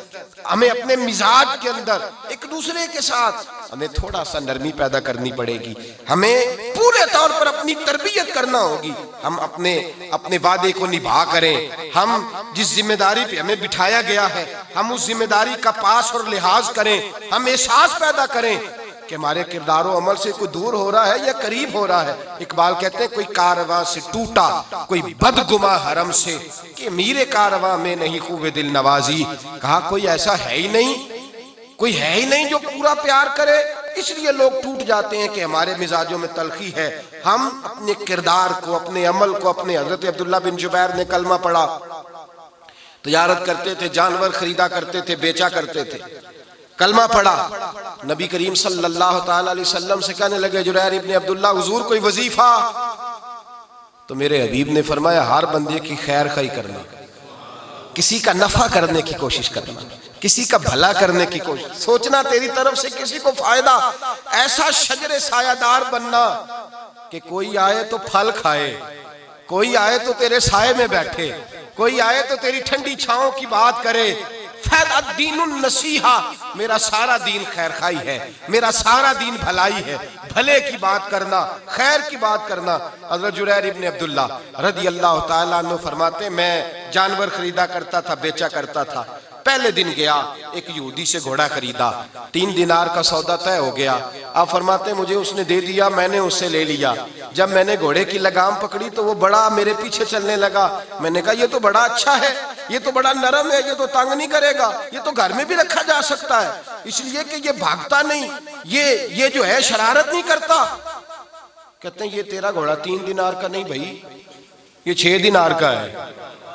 S2: ہمیں اپنے مزاج کے اندر ایک دوسرے کے ساتھ ہمیں تھوڑا سا نرمی پیدا کرنی پڑے گی، ہمیں پورے طور پر اپنی تربیت کرنا ہوگی۔ ہم اپنے وعدے کو نبھا کریں، ہم جس ذمہ داری پہ ہمیں بٹھایا گیا ہے ہم اس ذمہ داری کا پاس اور لحاظ کریں، ہم احساس پیدا کریں کہ ہمارے کردار و عمل سے کوئی دور ہو رہا ہے یا قریب ہو رہا ہے۔ اقبال کہتے ہیں کوئی کارواں سے ٹوٹا، کوئی بدگما حرم سے، کہ میرے کارواں میں نہیں خوب دل نوازی۔ کہا کوئی ایسا ہے ہی نہیں، کوئی ہے ہی نہیں جو پورا پیار کرے، اس لیے لوگ ٹوٹ جاتے ہیں کہ ہمارے مزاجوں میں تلخی ہے۔ ہم اپنے کردار کو، اپنے عمل کو، اپنے حضرت عبداللہ بن جبیر نے کلمہ پڑھا، تجارت کرتے تھے، جانور خریدا کرتے تھے، بیچا کرتے تھے، کلمہ پڑھا، نبی کریم صلی اللہ تعالی علیہ وسلم سے کہنے لگے جریر ابن عبداللہ حضور کوئی وظیفہ؟ تو میرے حبیب نے فرمایا ہر بندے کی خیر خواہی کرنا، کسی کا نفع کرنے کی کوشش کرنا، کسی کا بھلا کرنے کی کوشش، سوچنا تیری طرف سے کسی کو فائدہ، ایسا شجر سایہ دار بننا کہ کوئی آئے تو پھل کھائے، کوئی آئے تو تیرے سائے میں بیٹھے، کوئی آئے تو تیری ٹھنڈی چھاؤں کی بات کرے۔ فید الدین النصیحہ، میرا سارا دین خیر خواہی ہے، میرا سارا دین بھلائی ہے، بھلے کی بات کرنا، خیر کی بات کرنا۔ حضرت جریر ابن عبداللہ رضی اللہ تعالیٰ عنہ فرماتے ہیں میں جانور خریدا کرتا تھا، بیچا کرتا تھا۔ پہلے دن گیا ایک یہودی سے گھوڑا خریدا، 3 دینار کا سودا طے ہو گیا۔ آپ فرماتے ہیں مجھے اس نے دے دیا، میں نے اس سے لے لیا۔ جب میں نے گھوڑے کی لگام پکڑی تو وہ بڑا میرے پیچھے چلنے لگا۔ میں نے کہا یہ تو بڑا اچھا ہے، یہ تو بڑا نرم ہے، یہ تو تنگ نہیں کرے گا، یہ تو گھر میں بھی رکھا جا سکتا ہے، اس لیے کہ یہ بھاگتا نہیں، یہ جو ہے شرارت نہیں کرتا۔ کہتے ہیں یہ تیرا گھوڑا 3 دینار کا نہیں بھائی، یہ 6 دینار کا ہے،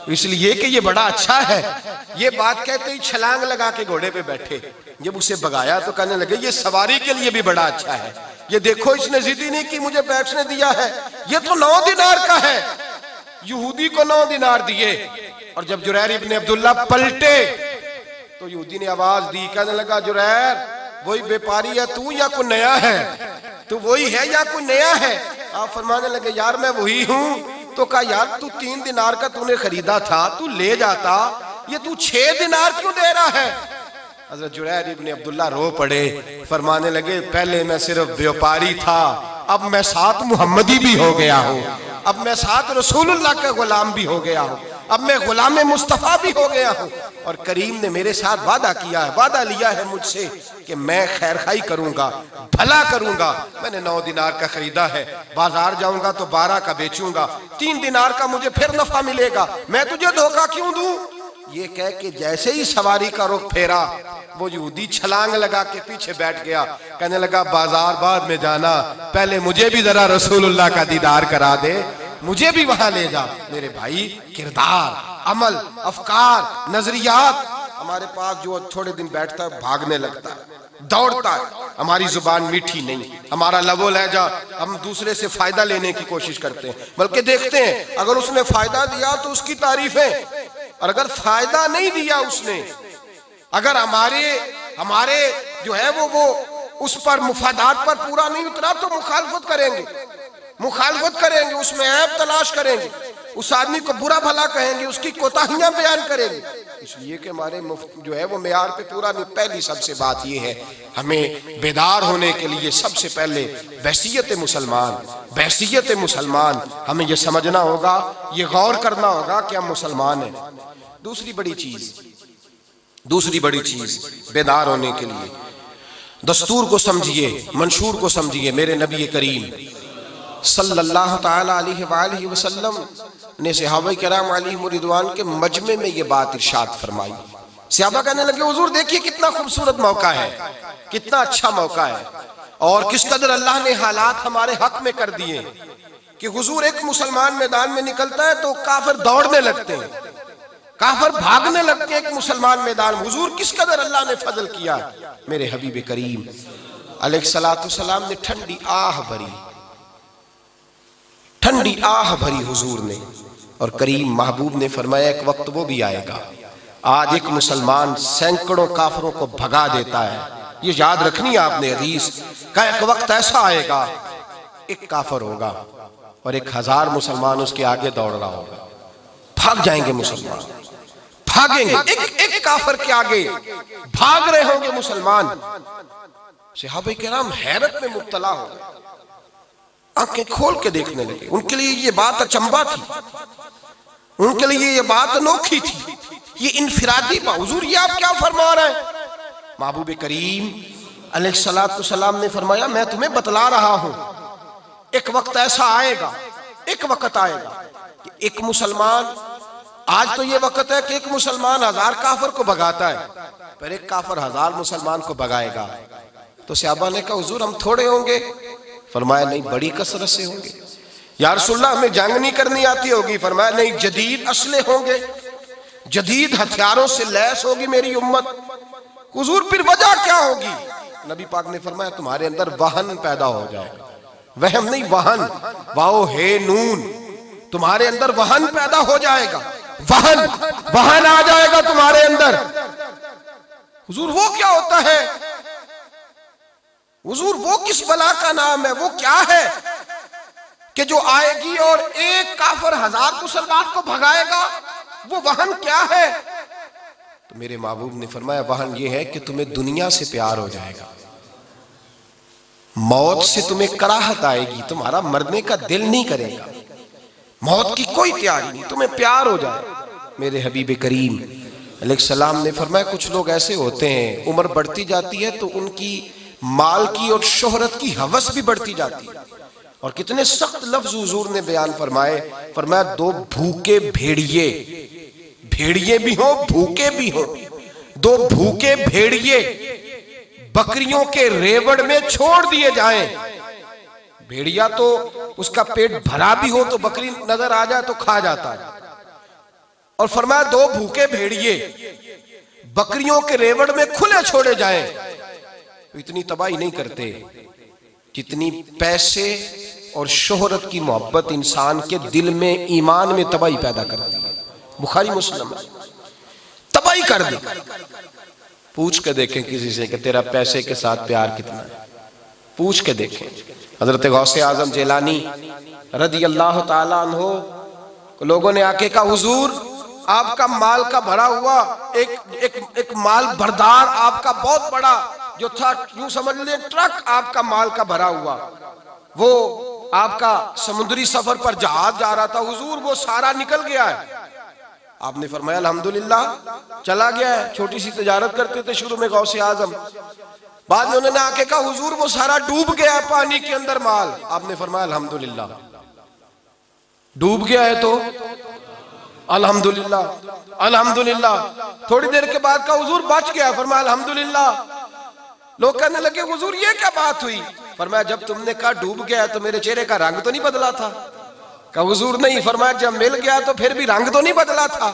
S2: اس لیے کہ یہ بڑا اچھا ہے۔ یہ بات کہتے ہی چھلانگ لگا کے گھوڑے پہ بیٹھے۔ جب اسے بگایا تو کہنے لگے یہ سواری کے لیے بھی بڑا اچھا ہے، یہ دیکھو اس نے ضد ہی نہیں کی مجھے بیچنے دیا ہے، یہ تو 9 دینار کا ہے۔ یہودی کو 9 دینار دیے، اور جب جریر ابن عبداللہ پلٹے تو یہودی نے آواز دی، کہنے لگا جریر وہی بیپاری ہے تو یا کوئی نیا ہے؟ تو وہی ہے یا کوئی نیا ہے؟ آپ فرمانے لگے یار میں وہی ہوں۔ تو کہا یار تو 3 دینار کا تو نے خریدا تھا، تو لے جاتا، یہ تو 6 دینار کیوں دے رہا ہے؟ حضرت جریر ابن عبداللہ رو پڑے، فرمانے لگے پہلے میں صرف بیوپاری تھا، اب میں ساتھ محمدی بھی ہو گیا ہوں، اب میں ساتھ رسول اللہ کا غلام بھی ہو گیا ہوں، اب میں غلام مصطفیٰ بھی ہو گیا ہوں، اور کریم نے میرے ساتھ وعدہ کیا ہے، وعدہ لیا ہے مجھ سے کہ میں خیر خواہی کروں گا، بھلا کروں گا۔ میں نے 9 دینار کا خریدا ہے، بازار جاؤں گا تو 12 کا بیچوں گا، 3 دینار کا مجھے پھر نفع ملے گا، میں تجھے دھوکہ کیوں دوں؟ یہ کہہ کے جیسے ہی سواری کا رخ پھیرا وہ یہودی چھلانگ لگا کے پیچھے بیٹھ گیا، کہنے لگا بازار بعد میں جانا، پہلے مجھے بھی ذرا رسول اللہ کا دیدار کرا دے، مجھے بھی وہاں لے جا۔ میرے بھائی کردار، عمل، افکار، نظریات، ہمارے پاس جو تھوڑے دن بیٹھتا ہے بھاگنے لگتا ہے، دوڑتا ہے، ہماری زبان میٹھی نہیں، ہمارا لب و لہجہ، ہم دوسرے سے فائدہ لینے کی کوشش کرتے ہیں، بلکہ دیکھتے ہیں اگر اس نے فائدہ دیا تو اس کی تعریفیں، اور اگر فائدہ نہیں دیا اس نے، اگر ہمارے جو ہے وہ اس پر مفادات پر پورا نہیں اترا تو مخالفت کریں گے۔ مخالفت کریں گے، اس میں عیب تلاش کریں گے، اس آدمی کو برا بھلا کہیں گے، اس کی کوتاہیاں بیان کریں گے، اس لیے کہ ہمارے جو ہے وہ معیار پہ پورا نہیں۔ پہلی سب سے بات یہ ہے، ہمیں بیدار ہونے کے لیے سب سے پہلے بحیثیت مسلمان ہمیں یہ سمجھنا ہوگا، یہ غور کرنا ہوگا کہ ہم مسلمان ہیں۔ دوسری بڑی چیز بیدار ہونے کے لیے دستور کو سمجھیے، منشور کو سمجھیے۔ میرے نبی کریم صلی اللہ تعالی علیہ وآلہ وسلم نے صحابہ کرام علیہم رضوان کے مجمع میں یہ بات ارشاد فرمائی۔ صحابہ کہنے لگے حضور دیکھیے کتنا خوبصورت موقع ہے، کتنا اچھا موقع ہے، اور کس قدر اللہ نے حالات ہمارے حق میں کر دیے کہ حضور ایک مسلمان میدان میں نکلتا ہے تو کافر دوڑنے لگتے ہیں، کافر بھاگنے لگتے ہیں ایک مسلمان میدان۔ حضور کس قدر اللہ نے فضل کیا۔ میرے حبیب کریم علیہ السلام نے ٹھنڈی آہ بھری حضور نے، اور کریم محبوب نے فرمایا ایک وقت وہ بھی آئے گا، آج ایک مسلمان سینکڑوں کافروں کو بھگا دیتا ہے۔ یہ یاد رکھنی ہے آپ نے حدیث کہ ایک وقت ایسا آئے گا، ایک کافر ہوگا اور 1000 مسلمان اس کے آگے دوڑ رہا ہوگا، بھاگ جائیں گے مسلمان، بھاگیں گے، ایک کافر کے آگے بھاگ رہے ہوں گے مسلمان۔ صحابہ کرام حیرت میں مبتلا ہو گئے، آنکھیں کھول کے دیکھنے لگے۔ ان کے لیے یہ بات اچنبھا تھی، ان کے لیے یہ بات انوکھی تھی، یہ انفرادی بات۔ حضور یہ آپ کیا فرما رہے ہیں؟ محبوب کریم علیہ السلام نے فرمایا میں تمہیں بتلا رہا ہوں، ایک وقت ایسا آئے گا، ایک وقت آئے گا کہ ایک مسلمان، آج تو یہ وقت ہے کہ ایک مسلمان 1000 کافر کو بھگاتا ہے، پھر ایک کافر 1000 مسلمان کو بھگائے گا۔ تو صحابہ نے کہا حضور ہم تھوڑے ہوں گے؟ فرمایا نہیں، بڑی کثرت سے ہوں گے۔ یا رسول اللہ ہمیں جنگ نہیں کرنی آتی ہوگی؟ فرمایا نہیں، جدید اسلحے ہوں گے، جدید ہتھیاروں سے لیس ہوگی میری امت۔ حضور پھر وجہ کیا ہوگی؟ نبی پاک نے فرمایا تمہارے اندر وہن پیدا ہو جائے گا، وہم نہیں، وہن، واو ہے نون، تمہارے اندر وہن پیدا ہو جائے گا، وہن آ جائے گا تمہارے اندر۔ حضور وہ کیا ہوتا ہے؟ حضور وہ کس بلا کا نام ہے، وہ کیا ہے کہ جو آئے گی اور ایک کافر 1000 مسلمان کو بھگائے گا؟ وہ وہن کیا ہے؟ تو میرے محبوب نے فرمایا وہن یہ ہے کہ تمہیں دنیا سے پیار ہو جائے گا، موت سے تمہیں کراہت آئے گی، تمہارا مرنے کا دل نہیں کرے گا، موت کی کوئی تیاری نہیں، تمہیں پیار ہو جائے گا۔ میرے حبیب کریم علیہ السلام نے فرمایا کچھ لوگ ایسے ہوتے ہیں عمر بڑھتی جاتی ہے تو ان کی مال کی اور شہرت کی ہوس بھی بڑھتی جاتی ہے، اور کتنے سخت لفظ حضور نے بیان فرمائے۔ فرمایا 2 بھوکے بھیڑیے بھی ہوں، بھوکے بھی ہوں، 2 بھوکے بھیڑیے بکریوں کے ریوڑ میں چھوڑ دیے جائیں۔ بھیڑیا تو اس کا پیٹ بھرا بھی ہو تو بکری نظر آ جائے تو کھا جاتا ہے، اور فرمایا 2 بھوکے بھیڑیے بکریوں کے ریوڑ میں کھلے چھوڑے جائیں، اتنی تباہی نہیں کرتے جتنی پیسے اور شہرت کی محبت انسان کے دل میں، ایمان میں تباہی پیدا کرتی ہے۔ بخاری مسلم تباہی کر دی۔ پوچھ کے دیکھیں کسی سے کہ تیرا پیسے کے ساتھ پیار کتنا ہے، پوچھ کے دیکھیں۔ حضرت غوث اعظم جیلانی رضی اللہ تعالیٰ عنہ، لوگوں نے آ کے کہا حضور آپ کا مال کا بھرا ہوا ایک مال بردار آپ کا بہت بڑا جو تھا، یوں سمجھ لیں ٹرک آپ کا مال کا بھرا ہوا، وہ آپ کا سمندری سفر پر جہاز جا رہا تھا، حضور وہ سارا نکل گیا ہے۔ آپ نے فرمایا الحمدللہ چلا گیا ہے، چھوٹی سی تجارت کرتے تھے شروع میں غوث اعظم، بعد میں انہوں نے آ کے کہا حضور وہ سارا ڈوب گیا ہے پانی کے اندر مال۔ آپ نے فرمایا الحمدللہ، ڈوب گیا ہے تو الحمدللہ الحمدللہ۔ تھوڑی دیر کے بعد کہا حضور بچ گیا، فرمایا الحمدللہ۔ لوگ کہنے لگے حضور یہ کیا بات ہوئی؟ فرمایا جب تم نے کہا ڈوب گیا تو میرے چہرے کا رنگ تو نہیں بدلا تھا؟ کہا حضور نہیں۔ فرمایا جب مل گیا تو پھر بھی رنگ تو نہیں بدلا تھا؟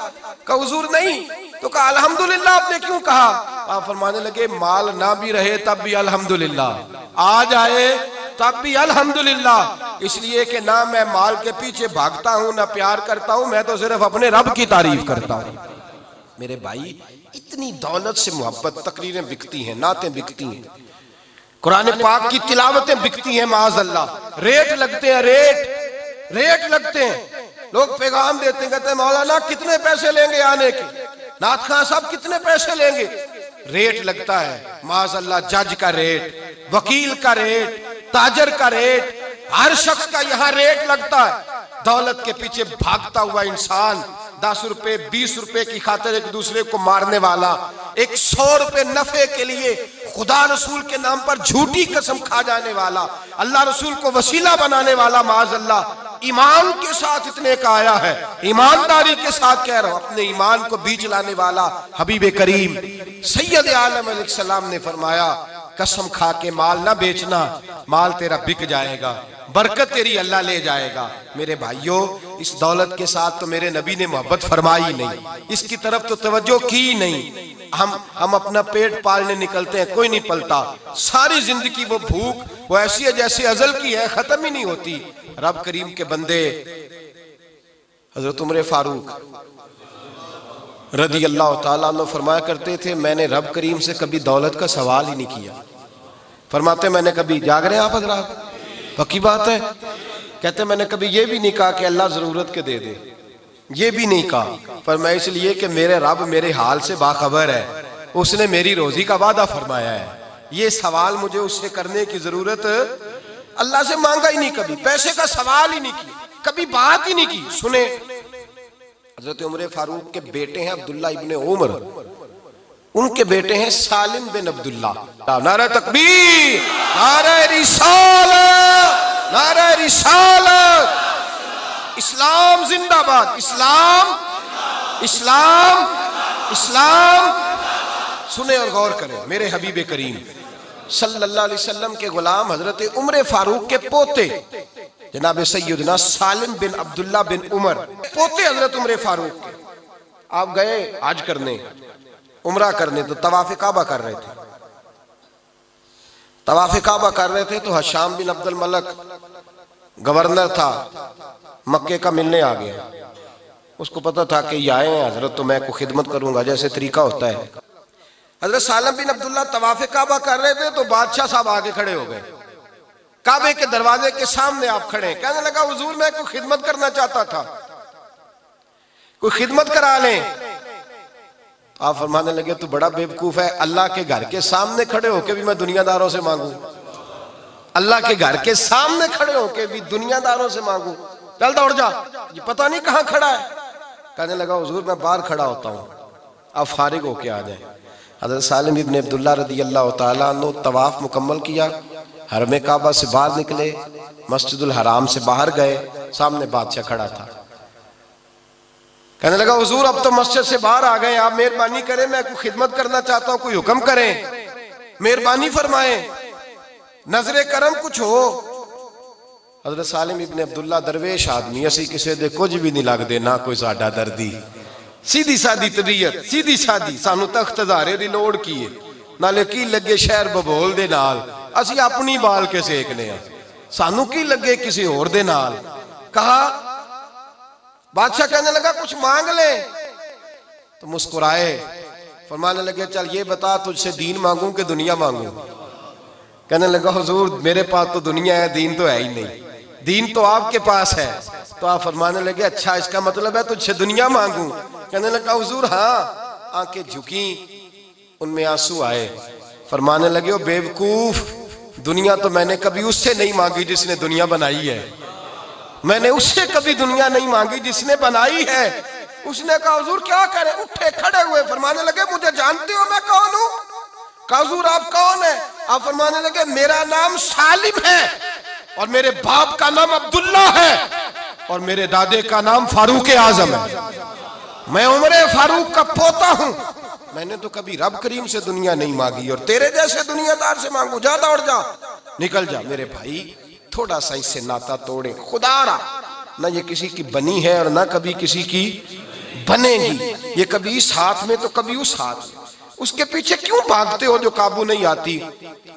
S2: کہا حضور نہیں۔ تو کہا الحمدللہ آپ نے کیوں کہا؟ آپ فرمانے لگے مال نہ بھی رہے تب بھی الحمدللہ، آ جائے تب بھی الحمدللہ، اس لیے کہ نہ میں مال کے پیچھے بھاگتا ہوں نہ پیار کرتا ہوں، میں تو صرف اپنے رب کی تعریف کرتا ہوں۔ میرے بھائی اتنی دولت سے محبت، تقریریں بکتی ہیں، نعتیں بکتی ہیں، قرآن پاک کی تلاوتیں بکتی ہیں معاذ اللہ، ریٹ لگتے ہیں، ریٹ لگتے ہیں. لوگ پیغام دیتے ہیں، کہتے ہیں مولانا کتنے پیسے لیں گے آنے کے، نعت خان صاحب کتنے پیسے لیں گے. ریٹ لگتا ہے معاذ اللہ، جج کا ریٹ، وکیل کا ریٹ، تاجر کا ریٹ، ہر شخص کا یہاں ریٹ لگتا ہے. دولت کے پیچھے بھاگتا ہوا انسان، 10 روپے 20 روپے کی خاطر ایک دوسرے کو مارنے والا، ایک 100 روپے نفع کے لیے خدا رسول کے نام پر جھوٹی قسم کھا جانے والا، اللہ رسول کو وسیلہ بنانے والا، معاذ اللہ ایمان کے ساتھ اتنے کا آیا ہے، ایمانداری کے ساتھ کہہ رہا ہوں، اپنے ایمان کو بیچ لانے والا حبیب کریم سید عالم علیہ السلام نے فرمایا قسم کھا کے مال نہ بیچنا، مال تیرا بک جائے گا، برکت تیری اللہ لے جائے گا. میرے بھائیوں، اس دولت کے ساتھ تو میرے نبی نے محبت فرمائی نہیں، اس کی طرف تو توجہ کی نہیں. ہم اپنا پیٹ پالنے نکلتے ہیں، کوئی نہیں پلتا. ساری زندگی وہ بھوک وہ ایسی ہے جیسے ازل کی ہے، ختم ہی نہیں ہوتی. رب کریم کے بندے حضرت عمر فاروق رضی اللہ تعالیٰ عنہ فرمایا کرتے تھے، میں نے رب کریم سے کبھی دولت کا سوال ہی نہیں کیا. فرماتے میں نے کبھی، جاگ رہے ہیں آپ حضرات، پکی بات ہے، کہتے میں نے کبھی یہ بھی نہیں کہا کہ اللہ ضرورت کے دے دے، یہ بھی نہیں کہا. فرمایا اس لیے کہ میرے رب میرے حال سے باخبر ہے، اس نے میری روزی کا وعدہ فرمایا ہے، یہ سوال مجھے اس سے کرنے کی ضرورت، اللہ سے مانگا ہی نہیں، کبھی پیسے کا سوال ہی نہیں کیا، کبھی بات ہی نہیں کی. سنیں حضرت عمر فاروق کے بیٹے ہیں عبداللہ ابن عمر، ان کے بیٹے ہیں سالم بن عبداللہ. نعرہ تکبیر، نعرہ رسالت، نعرہ رسالت، اسلام زندہ باد، اسلام اسلام اسلام. سنیں اور غور کریں، میرے حبیب کریم صلی اللہ علیہ وسلم کے غلام حضرت عمر فاروق کے پوتے جناب سیدنا سالم بن عبداللہ بن عمر، پوتے حضرت عمر فاروق کے. آپ گئے حج کرنے، عمرہ کرنے، تو طواف کعبہ کر رہے تھے. طواف کعبہ کر رہے تھے تو حشام بن عبد الملک گورنر تھا، مکے کا ملنے آ گیا. اس کو پتا تھا کہ یہ آئے ہیں حضرت تو میں کو خدمت کروں گا، جیسے طریقہ ہوتا ہے. حضرت سالم بن عبداللہ طواف کعبہ کر رہے تھے تو بادشاہ صاحب آگے کھڑے ہو گئے، کعبے کے دروازے کے سامنے آپ کھڑے. کہنے لگا حضور میں کوئی خدمت کرنا چاہتا تھا، کوئی خدمت کرا لیں. آپ فرمانے لگے تو بڑا بیوقوف ہے، اللہ کے گھر کے سامنے کھڑے ہو کے بھی میں دنیا داروں سے مانگوں، اللہ کے گھر کے سامنے کھڑے ہو کے بھی دنیا داروں سے مانگوں، چل دوڑ جا، یہ پتہ نہیں کہاں کھڑا ہے. کہنے لگا حضور میں باہر کھڑا ہوتا ہوں، آپ فارغ ہو کے آ جائیں. حضرت سالم ابن عبداللہ رضی اللہ تعالیٰ عنہ طواف مکمل کیا، حرم کعبہ سے باہر نکلے، مسجد الحرام سے باہر گئے، سامنے بادشاہ کھڑا تھا. کہنے لگا حضور اب تو مسجد سے باہر آ گئے، آپ مہربانی کریں، میں کوئی خدمت کرنا چاہتا ہوں، کوئی حکم کریں، مہربانی فرمائیں، نظر کرم کچھ ہو. حضرت سالم ابن عبداللہ درویش آدمی، اسی کسے دے کچھ بھی نہیں لگ دے، نہ کوئی ساڈا دردی، سیدھی سادی طبیعت، سیدھی سادی، سانو تخت ہزارے دی لوڑ کیے، نالے کی لگے شہر ببول دے نال، اسی اپنی بال کے سیکنے ہیں، سانو کی لگے کسی اور دے نال. کہا بادشاہ کہنے لگا کچھ مانگ لیں، تو مسکرائے، فرمانے لگے چل یہ بتا تجھ سے دین مانگوں کہ دنیا مانگوں. کہنے لگا حضور میرے پاس تو دنیا ہے، دین تو ہے ہی نہیں، دین تو آپ کے پاس ہے. تو آپ فرمانے لگے اچھا اس کا مطلب ہے تجھ سے دنیا مانگوں. کہنے لگا حضور ہاں. آنکھیں جھکیں، ان میں آنسو آئے. فرمانے لگے او بیوقوف، دنیا تو میں نے کبھی اس سے نہیں مانگی جس نے دنیا بنائی ہے، میں نے اس سے کبھی دنیا نہیں مانگی جس نے بنائی ہے. اس نے کہا حضور کیا کریں؟ اٹھے کھڑے ہوئے، فرمانے لگے مجھے جانتے ہو میں کون ہوں؟ کہا حضور آپ کون ہیں؟ آپ فرمانے لگے میرا نام سالم ہے، اور میرے باپ کا نام عبداللہ ہے، اور میرے دادے کا نام فاروق اعظم ہے، میں عمر فاروق کا پوتا ہوں. میں نے تو کبھی رب کریم سے دنیا نہیں مانگی، اور تیرے جیسے دنیا دار سے مانگوں، جا دوڑ جا، نکل جا. میرے بھائی تھوڑا سا اس سے ناتا توڑے، خدا را نہ یہ کسی کی بنی ہے اور نہ کبھی کسی کی بنے گی، یہ کبھی اس ہاتھ میں تو کبھی اس ہاتھ میں. اس کے پیچھے کیوں بھاگتے ہو جو قابو نہیں آتی؟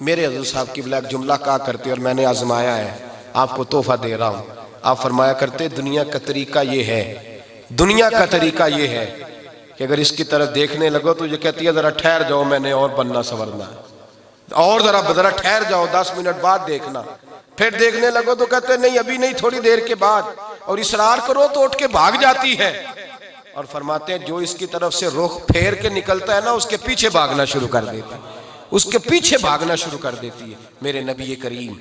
S2: میرے حضور صاحب کی بلا ایک جملہ کہا کرتے اور میں نے آزمایا ہے، آپ کو تحفہ دے رہا ہوں. آپ فرمایا کرتے دنیا کا طریقہ یہ ہے، دنیا کا طریقہ یہ ہے کہ اگر اس کی طرف دیکھنے لگو تو یہ کہتی ہے ذرا ٹھہر جاؤ، میں نے اور بننا سورنا ہے. اور ذرا ٹھہر جاؤ 10 منٹ بعد دیکھنا. پھر دیکھنے لگو تو کہتے ہیں نہیں ابھی نہیں تھوڑی دیر کے بعد, اور اصرار کرو تو اٹھ کے بھاگ جاتی ہے. اور فرماتے ہیں جو اس کی طرف سے رخ پھیر کے نکلتا ہے نا اس کے پیچھے بھاگنا شروع کر دیتا ہے, اس کے پیچھے بھاگنا شروع کر دیتی ہے. میرے نبی کریم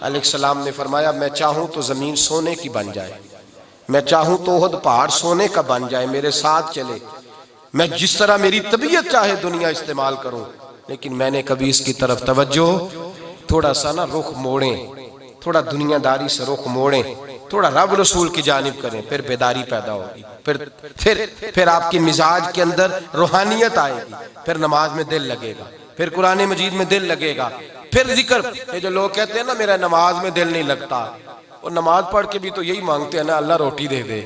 S2: علیہ السلام نے فرمایا میں چاہوں تو زمین سونے کی بن جائے, میں چاہوں تو احد پہاڑ سونے کا بن جائے, میرے ساتھ چلے, میں جس طرح میری طبیعت چاہے دنیا استعمال کروں, لیکن میں نے کبھی اس کی طرف توجہ تھوڑا سا نا رخ موڑیں, تھوڑا دنیا داری سے رخ موڑیں, تھوڑا رب رسول کی جانب کریں, پھر بیداری پیدا ہوگی, پھر آپ کی مزاج کے اندر روحانیت آئے گی, پھر نماز میں دل لگے گا, پھر قرآن مجید میں دل لگے گا, پھر ذکر. یہ جو لوگ کہتے ہیں نا میرا نماز میں دل نہیں لگتا, وہ نماز پڑھ کے بھی تو یہی مانگتے ہیں نا اللہ روٹی دے دے,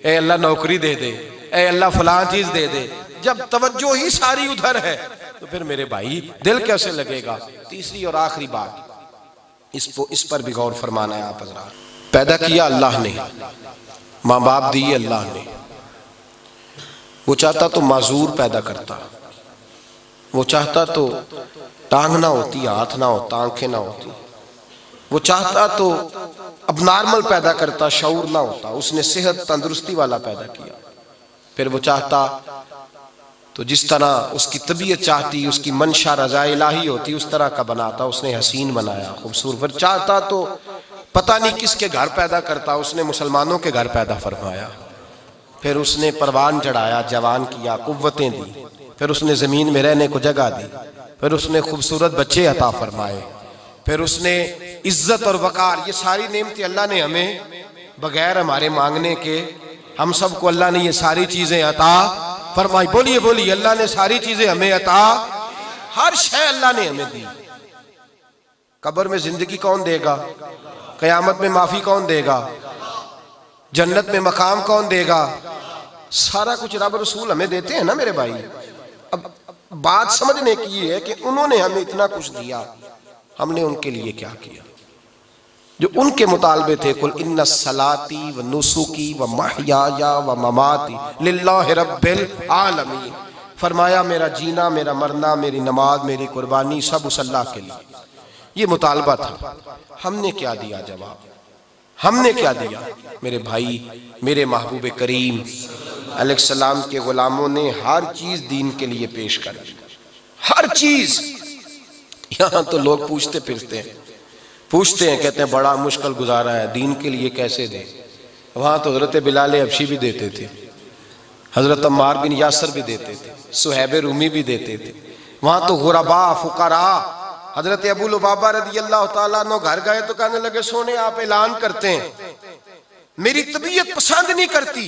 S2: اے اللہ نوکری دے دے, اے اللہ فلاں چیز دے دے. جب توجہ ہی ساری ادھر ہے تو پھر میرے بھائی دل کیسے لگے گا. تیسری اور آخری بات, اس پر بھی غور فرمانا ہے آپ حضرات. پیدا کیا اللہ نے, ماں باپ دی اللہ نے, وہ چاہتا تو معذور پیدا کرتا, وہ چاہتا تو ٹانگ نہ ہوتی, ہاتھ نہ ہوتا, آنکھیں نہ ہوتی, وہ چاہتا تو اب نارمل پیدا کرتا, شعور نہ ہوتا, اس نے صحت تندرستی والا پیدا کیا. پھر وہ چاہتا تو جس طرح اس کی طبیعت چاہتی, اس کی منشا رضا الہی ہوتی, اس طرح کا بناتا, اس نے حسین بنایا, خوبصورت. پھر چاہتا تو پتہ نہیں کس کے گھر پیدا کرتا, اس نے مسلمانوں کے گھر پیدا فرمایا. پھر اس نے پروان چڑھایا, جوان کیا, قوتیں دی, پھر اس نے زمین میں رہنے کو جگہ دی, پھر اس نے خوبصورت بچے عطا فرمائے, پھر اس نے عزت اور وقار, یہ ساری نعمتیں اللہ نے ہمیں بغیر ہمارے مانگنے کے, ہم سب کو اللہ نے یہ ساری چیزیں عطا فرمائی. بولیے بولیے, اللہ نے ساری چیزیں ہمیں عطا, ہر شے اللہ نے ہمیں دی. قبر میں زندگی کون دے گا, قیامت میں معافی کون دے گا, جنت میں مقام کون دے گا, سارا کچھ رب رسول ہمیں دیتے ہیں نا میرے بھائی. اب بات سمجھنے کی یہ ہے کہ انہوں نے ہمیں اتنا کچھ دیا, ہم نے ان کے لیے کیا کیا جو ان کے مطالبے تھے. قل ان صلاتی و نسکی و محیایا و مماتی للہ رب العالمین. فرمایا میرا جینا, میرا مرنا, میری نماز, میری قربانی سب اس اللہ کے لیے. یہ مطالبہ تھا. ہم نے کیا دیا جواب, ہم نے کیا دیا میرے بھائی. میرے محبوب کریم علیہ السلام کے غلاموں نے ہر چیز دین کے لیے پیش کر دی, ہر چیز. یہاں تو لوگ پوچھتے پھرتے ہیں, پوچھتے ہیں, کہتے ہیں بڑا مشکل گزارا ہے, دین کے لیے کیسے دیں. وہاں تو حضرت بلال حبشی بھی دیتے تھے, حضرت عمار بن یاسر بھی دیتے تھے, صہیب رومی بھی دیتے تھے. وہاں تو غرباء, فقراء, حضرت ابو لبابہ رضی اللہ تعالیٰ عنہ گھر گئے تو کہنے لگے سونے آپ اعلان کرتے ہیں, میری طبیعت پسند نہیں کرتی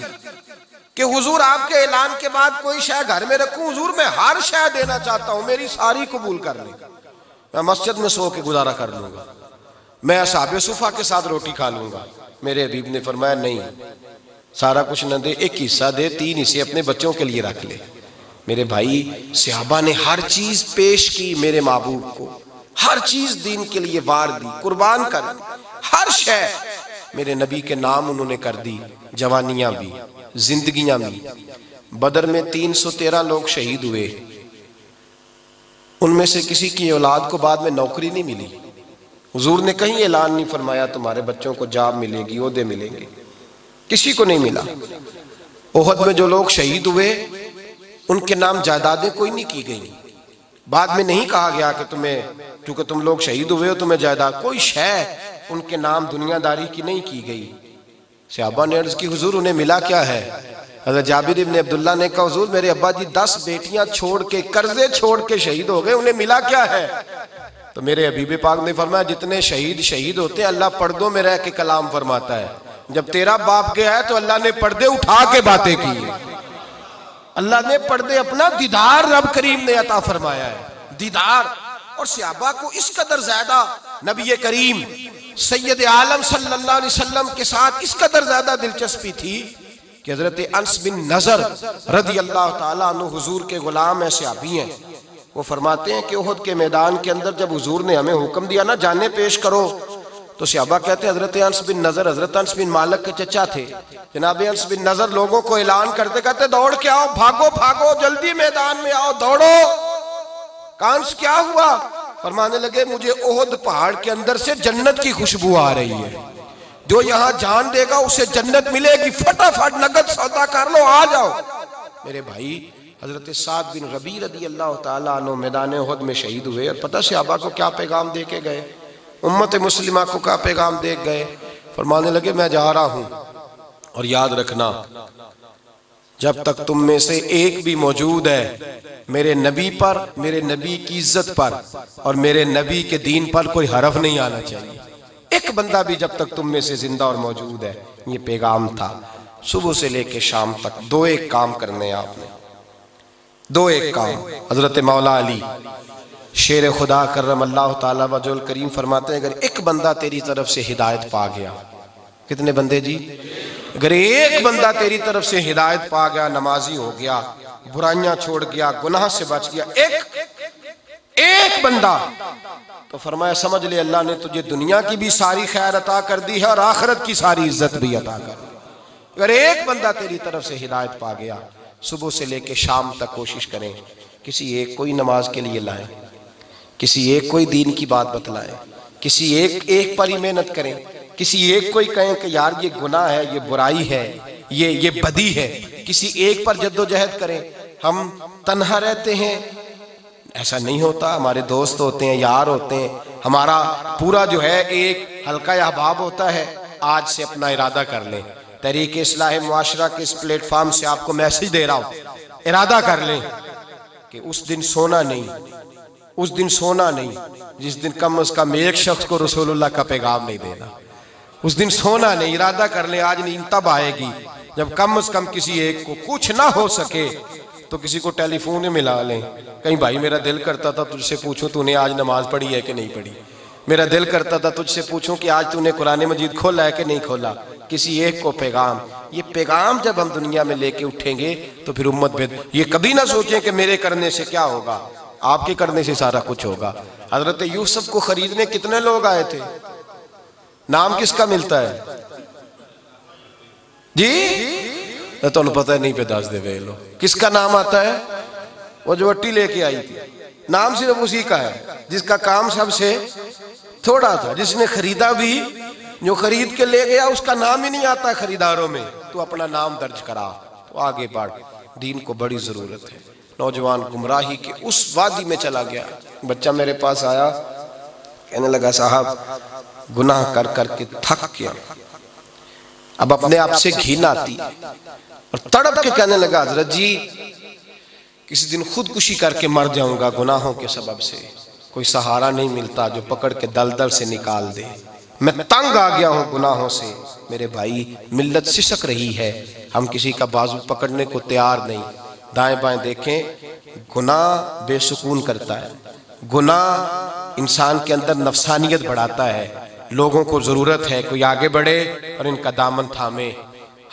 S2: کہ حضور آپ کے اعلان کے بعد کوئی شے گھر میں رکھوں. حضور میں ہر شے دینا چاہتا ہوں, میری ساری قبول کر لیں, میں مسجد میں سو کے گزارا کر لوں گا, میں اصحاب صفا کے ساتھ روٹی کھا لوں گا. میرے حبیب نے فرمایا نہیں, سارا کچھ نہ دے, ایک حصہ دے, 3 حصے اپنے بچوں کے لیے رکھ لے. میرے بھائی صحابہ نے ہر چیز پیش کی میرے محبوب کو, ہر چیز دین کے لیے وار دی, قربان کر دی, ہر شے میرے نبی کے نام انہوں نے کر دی. جوانیاں بھی, زندگیاں بھی. بدر میں 313 لوگ شہید ہوئے, ان میں سے کسی کی اولاد کو بعد میں نوکری نہیں ملی. حضور نے کہیں اعلان نہیں فرمایا تمہارے بچوں کو جاب ملے گی, عہدے ملیں گے, کسی کو نہیں ملا. احد میں جو لوگ شہید ہوئے ان کے نام جائیدادیں کوئی نہیں کی گئی. بعد میں نہیں کہا گیا کہ تمہیں, کیونکہ تم لوگ شہید ہوئے ہو تمہیں جائیداد, کوئی شے ان کے نام دنیا داری کی نہیں کی گئی. صحابہ نے عرض کی حضور انہیں ملا کیا ہے. حضرت جابر ابن عبداللہ نے کہا حضور میرے ابا جی 10 بیٹیاں چھوڑ کے, قرضے چھوڑ کے شہید ہو گئے, انہیں ملا کیا ہے. تو میرے حبیب پاک نے فرمایا جتنے شہید ہوتے ہیں اللہ پردوں میں رہ کے کلام فرماتا ہے. جب تیرا باپ گیا ہے تو اللہ نے پردے اٹھا کے باتیں کی, اللہ نے پردے, اپنا دیدار رب کریم نے عطا فرمایا ہے, دیدار. اور صحابہ کو اس قدر زیادہ نبی کریم سید عالم صلی اللہ علیہ وسلم کے ساتھ اس قدر زیادہ دلچسپی تھی کہ حضرت انس بن نضر رضی اللہ تعالیٰ عنہ حضور کے غلام ہیں, صحابی ہیں. وہ فرماتے ہیں کہ احد کے میدان کے اندر جب حضور نے ہمیں حکم دیا نا جانیں پیش کرو, تو صحابہ کہتے ہیں حضرت انس بن نضر, حضرت انس بن مالک کے چچا تھے, جناب انس بن نضر لوگوں کو اعلان کرتے کہتے دوڑ کے آؤ, بھاگو بھاگو, جلدی میدان میں آؤ, دوڑو. کانس کیا ہوا؟ فرمانے لگے مجھے احد پہاڑ کے اندر سے جنت کی خوشبو آ رہی ہے، جو یہاں جان دے گا اسے جنت ملے گی، فٹافٹ نقد سودا کر لو، آ جاؤ۔ میرے بھائی حضرت سعد بن ربیع رضی اللہ تعالیٰ عنہ میدان احد میں شہید ہوئے، اور پتہ صحابہ کو کیا پیغام دے کے گئے، امت مسلمہ کو کیا پیغام دے گئے؟ فرمانے لگے میں جا رہا ہوں، اور یاد رکھنا جب تک تم میں سے ایک بھی موجود ہے میرے نبی پر، میرے نبی کی عزت پر اور میرے نبی کے دین پر کوئی حرف نہیں آنا چاہیے، ایک بندہ بھی جب تک تم میں سے زندہ اور موجود ہے۔ یہ پیغام تھا صبح سے لے کے شام تک، دو ایک کام کرنے آپ نے، دو ایک کام۔ حضرت مولا علی شیر خدا کرم اللہ تعالیٰ وجہ الکریم فرماتے ہیں اگر ایک بندہ تیری طرف سے ہدایت پا گیا، کتنے بندے جی؟ اگر ایک بندہ تیری طرف سے ہدایت پا گیا، نمازی ہو گیا، برائیاں چھوڑ گیا، گناہ سے بچ گیا، ایک بندہ، تو فرمایا سمجھ لے اللہ نے تجھے دنیا کی بھی ساری خیر عطا کر دی ہے اور آخرت کی ساری عزت بھی عطا کر دی۔ اگر ایک بندہ تیری طرف سے ہدایت پا گیا، صبح سے لے کے شام تک کوشش کریں کسی ایک کوئی نماز کے لیے لائیں، کسی ایک کوئی دین کی بات بتلائیں، کسی ایک پر ہی محنت کریں، کسی ایک کو ہی کہیں کہ یار یہ گناہ ہے، یہ برائی ہے، یہ بدی ہے، کسی ایک پر جد و جہد کریں۔ ہم تنہا رہتے ہیں، ایسا نہیں ہوتا، ہمارے دوست ہوتے ہیں، یار ہوتے ہیں، ہمارا پورا جو ہے ایک حلقہ احباب ہوتا ہے۔ آج سے اپنا ارادہ کر لیں، تحریک اصلاح معاشرہ کے اس پلیٹ فارم سے آپ کو میسج دے رہا ہوں، ارادہ کر لیں کہ اس دن سونا نہیں، اس دن سونا نہیں جس دن کم از کم ایک شخص کو رسول اللہ کا پیغام نہیں دینا، اس دن سونا نہیں۔ ارادہ کر لیں آج نیند تب آئے گی جب کم از کم کسی ایک کو کچھ نہ ہو سکے تو کسی کو ٹیلی فون میں ملا لیں، کہیں بھائی میرا دل کرتا تھا تجھ سے پوچھوں تو نے آج نماز پڑھی ہے کہ نہیں پڑھی، میرا دل کرتا تھا تجھ سے پوچھوں کہ آج تو نے قرآن مجید کھولا ہے کہ نہیں کھولا، کسی ایک کو پیغام۔ یہ پیغام جب ہم دنیا میں لے کے اٹھیں گے تو پھر امت بھی، یہ کبھی نہ سوچیں کہ میرے کرنے سے کیا ہوگا، آپ کے کرنے سے سارا کچھ ہوگا۔ حضرت یوسف کو خریدنے کتنے لوگ آئے تھے؟ نام کس کا ملتا ہے جی؟ تو انہوں پتہ نہیں پہ داس دے وے لو کس کا نام آتا ہے؟ وہ جو وٹی لے کے آئی تھی، نام صرف اسی کا ہے جس کا کام سب سے تھوڑا تھا، جس نے خریدا بھی، جو خرید کے لے گیا اس کا نام ہی نہیں آتا خریداروں میں، تو اپنا نام درج کرا تو آگے بڑھ، دین کو بڑی ضرورت ہے۔ نوجوان گمراہی کے اس وادی میں چلا گیا، بچہ میرے پاس آیا کہنے لگا صاحب گناہ کر کر کے تھک گیا، اب اپنے آپ سے گھن آتی، اور تڑپ کے کہنے لگا حضرت جی کسی دن خودکشی کر کے مر جاؤں گا گناہوں کے سبب سے، کوئی سہارا نہیں ملتا جو پکڑ کے دلدل سے نکال دے، میں تنگ آ گیا ہوں گناہوں سے۔ میرے بھائی ملت سسک رہی ہے، ہم کسی کا بازو پکڑنے کو تیار نہیں۔ دائیں بائیں دیکھیں، گناہ بے سکون کرتا ہے، گناہ انسان کے اندر نفسانیت بڑھاتا ہے، لوگوں کو ضرورت ہے کوئی آگے بڑھے اور ان کا دامن تھامے۔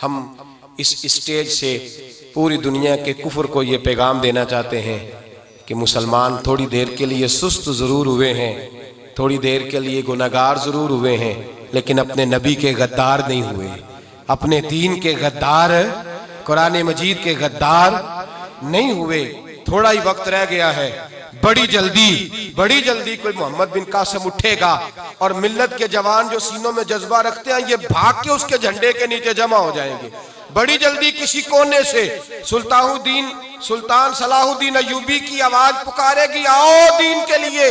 S2: ہم اس اسٹیج سے پوری دنیا کے کفر کو یہ پیغام دینا چاہتے ہیں کہ مسلمان تھوڑی دیر کے لیے سست ضرور ہوئے ہیں، تھوڑی دیر کے لیے گناہگار ضرور ہوئے ہیں، لیکن اپنے نبی کے غدار نہیں ہوئے، اپنے دین کے غدار، قرآن مجید کے غدار نہیں ہوئے۔ تھوڑا ہی وقت رہ گیا ہے، بڑی جلدی کوئی محمد بن قاسم اٹھے گا اور ملت کے جوان جو سینوں میں جذبہ رکھتے ہیں یہ بھاگ کے اس کے جھنڈے کے نیچے جمع ہو جائیں گے۔ بڑی جلدی کسی کونے سے سلطان صلاح الدین ایوبی کی آواز پکارے گی آؤ دین کے لیے،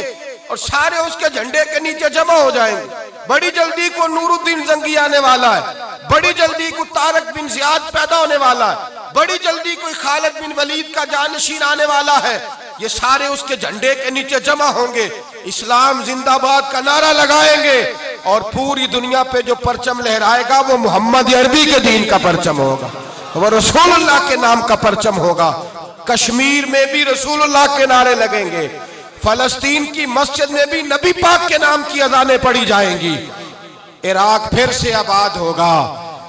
S2: اور سارے اس کے جھنڈے کے نیچے جمع ہو جائیں گے۔ بڑی جلدی کو نور الدین زنگی آنے والا ہے، بڑی جلدی کو طارق بن زیاد پیدا ہونے والا ہے، بڑی جلدی کوئی خالد بن ولید کا جانشین آنے والا ہے، یہ سارے اس کے جھنڈے کے نیچے جمع ہوں گے، اسلام زندہ باد کا نعرہ لگائیں گے، اور پوری دنیا پہ جو پرچم لہرائے گا وہ محمد عربی کے دین کا پرچم ہوگا، وہ رسول اللہ کے نام کا پرچم ہوگا۔ کشمیر میں بھی رسول اللہ کے نعرے لگیں گے، فلسطین کی مسجد میں بھی نبی پاک کے نام کی اذانیں پڑھی جائیں گی۔ عراق پھر سے آباد ہوگا،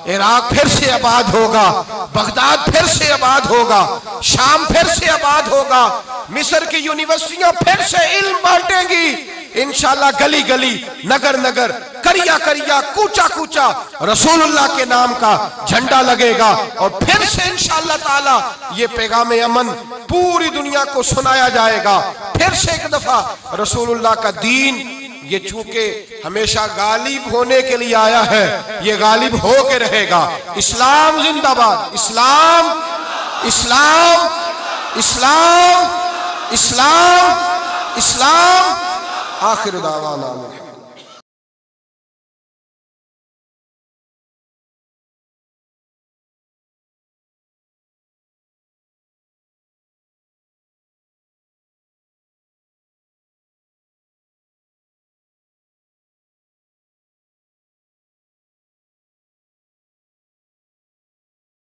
S2: عراق پھر سے آباد ہوگا، بغداد پھر سے آباد ہوگا، شام پھر سے آباد ہوگا، مصر کی یونیورسٹیاں پھر سے علم بانٹیں گی، انشاءاللہ گلی گلی، نگر نگر، کریا کریا، کوچا کوچا رسول اللہ کے نام کا جھنڈا لگے گا، اور پھر سے انشاءاللہ تعالی یہ پیغام امن پوری دنیا کو سنایا جائے گا۔ پھر سے ایک دفعہ رسول اللہ کا دین، یہ چونکہ ہمیشہ غالب ہونے کے لیے آیا ہے، یہ غالب ہو کے رہے گا۔ اسلام زندہ باد، اسلام اسلام اسلام اسلام اسلام۔ آخر دعوانا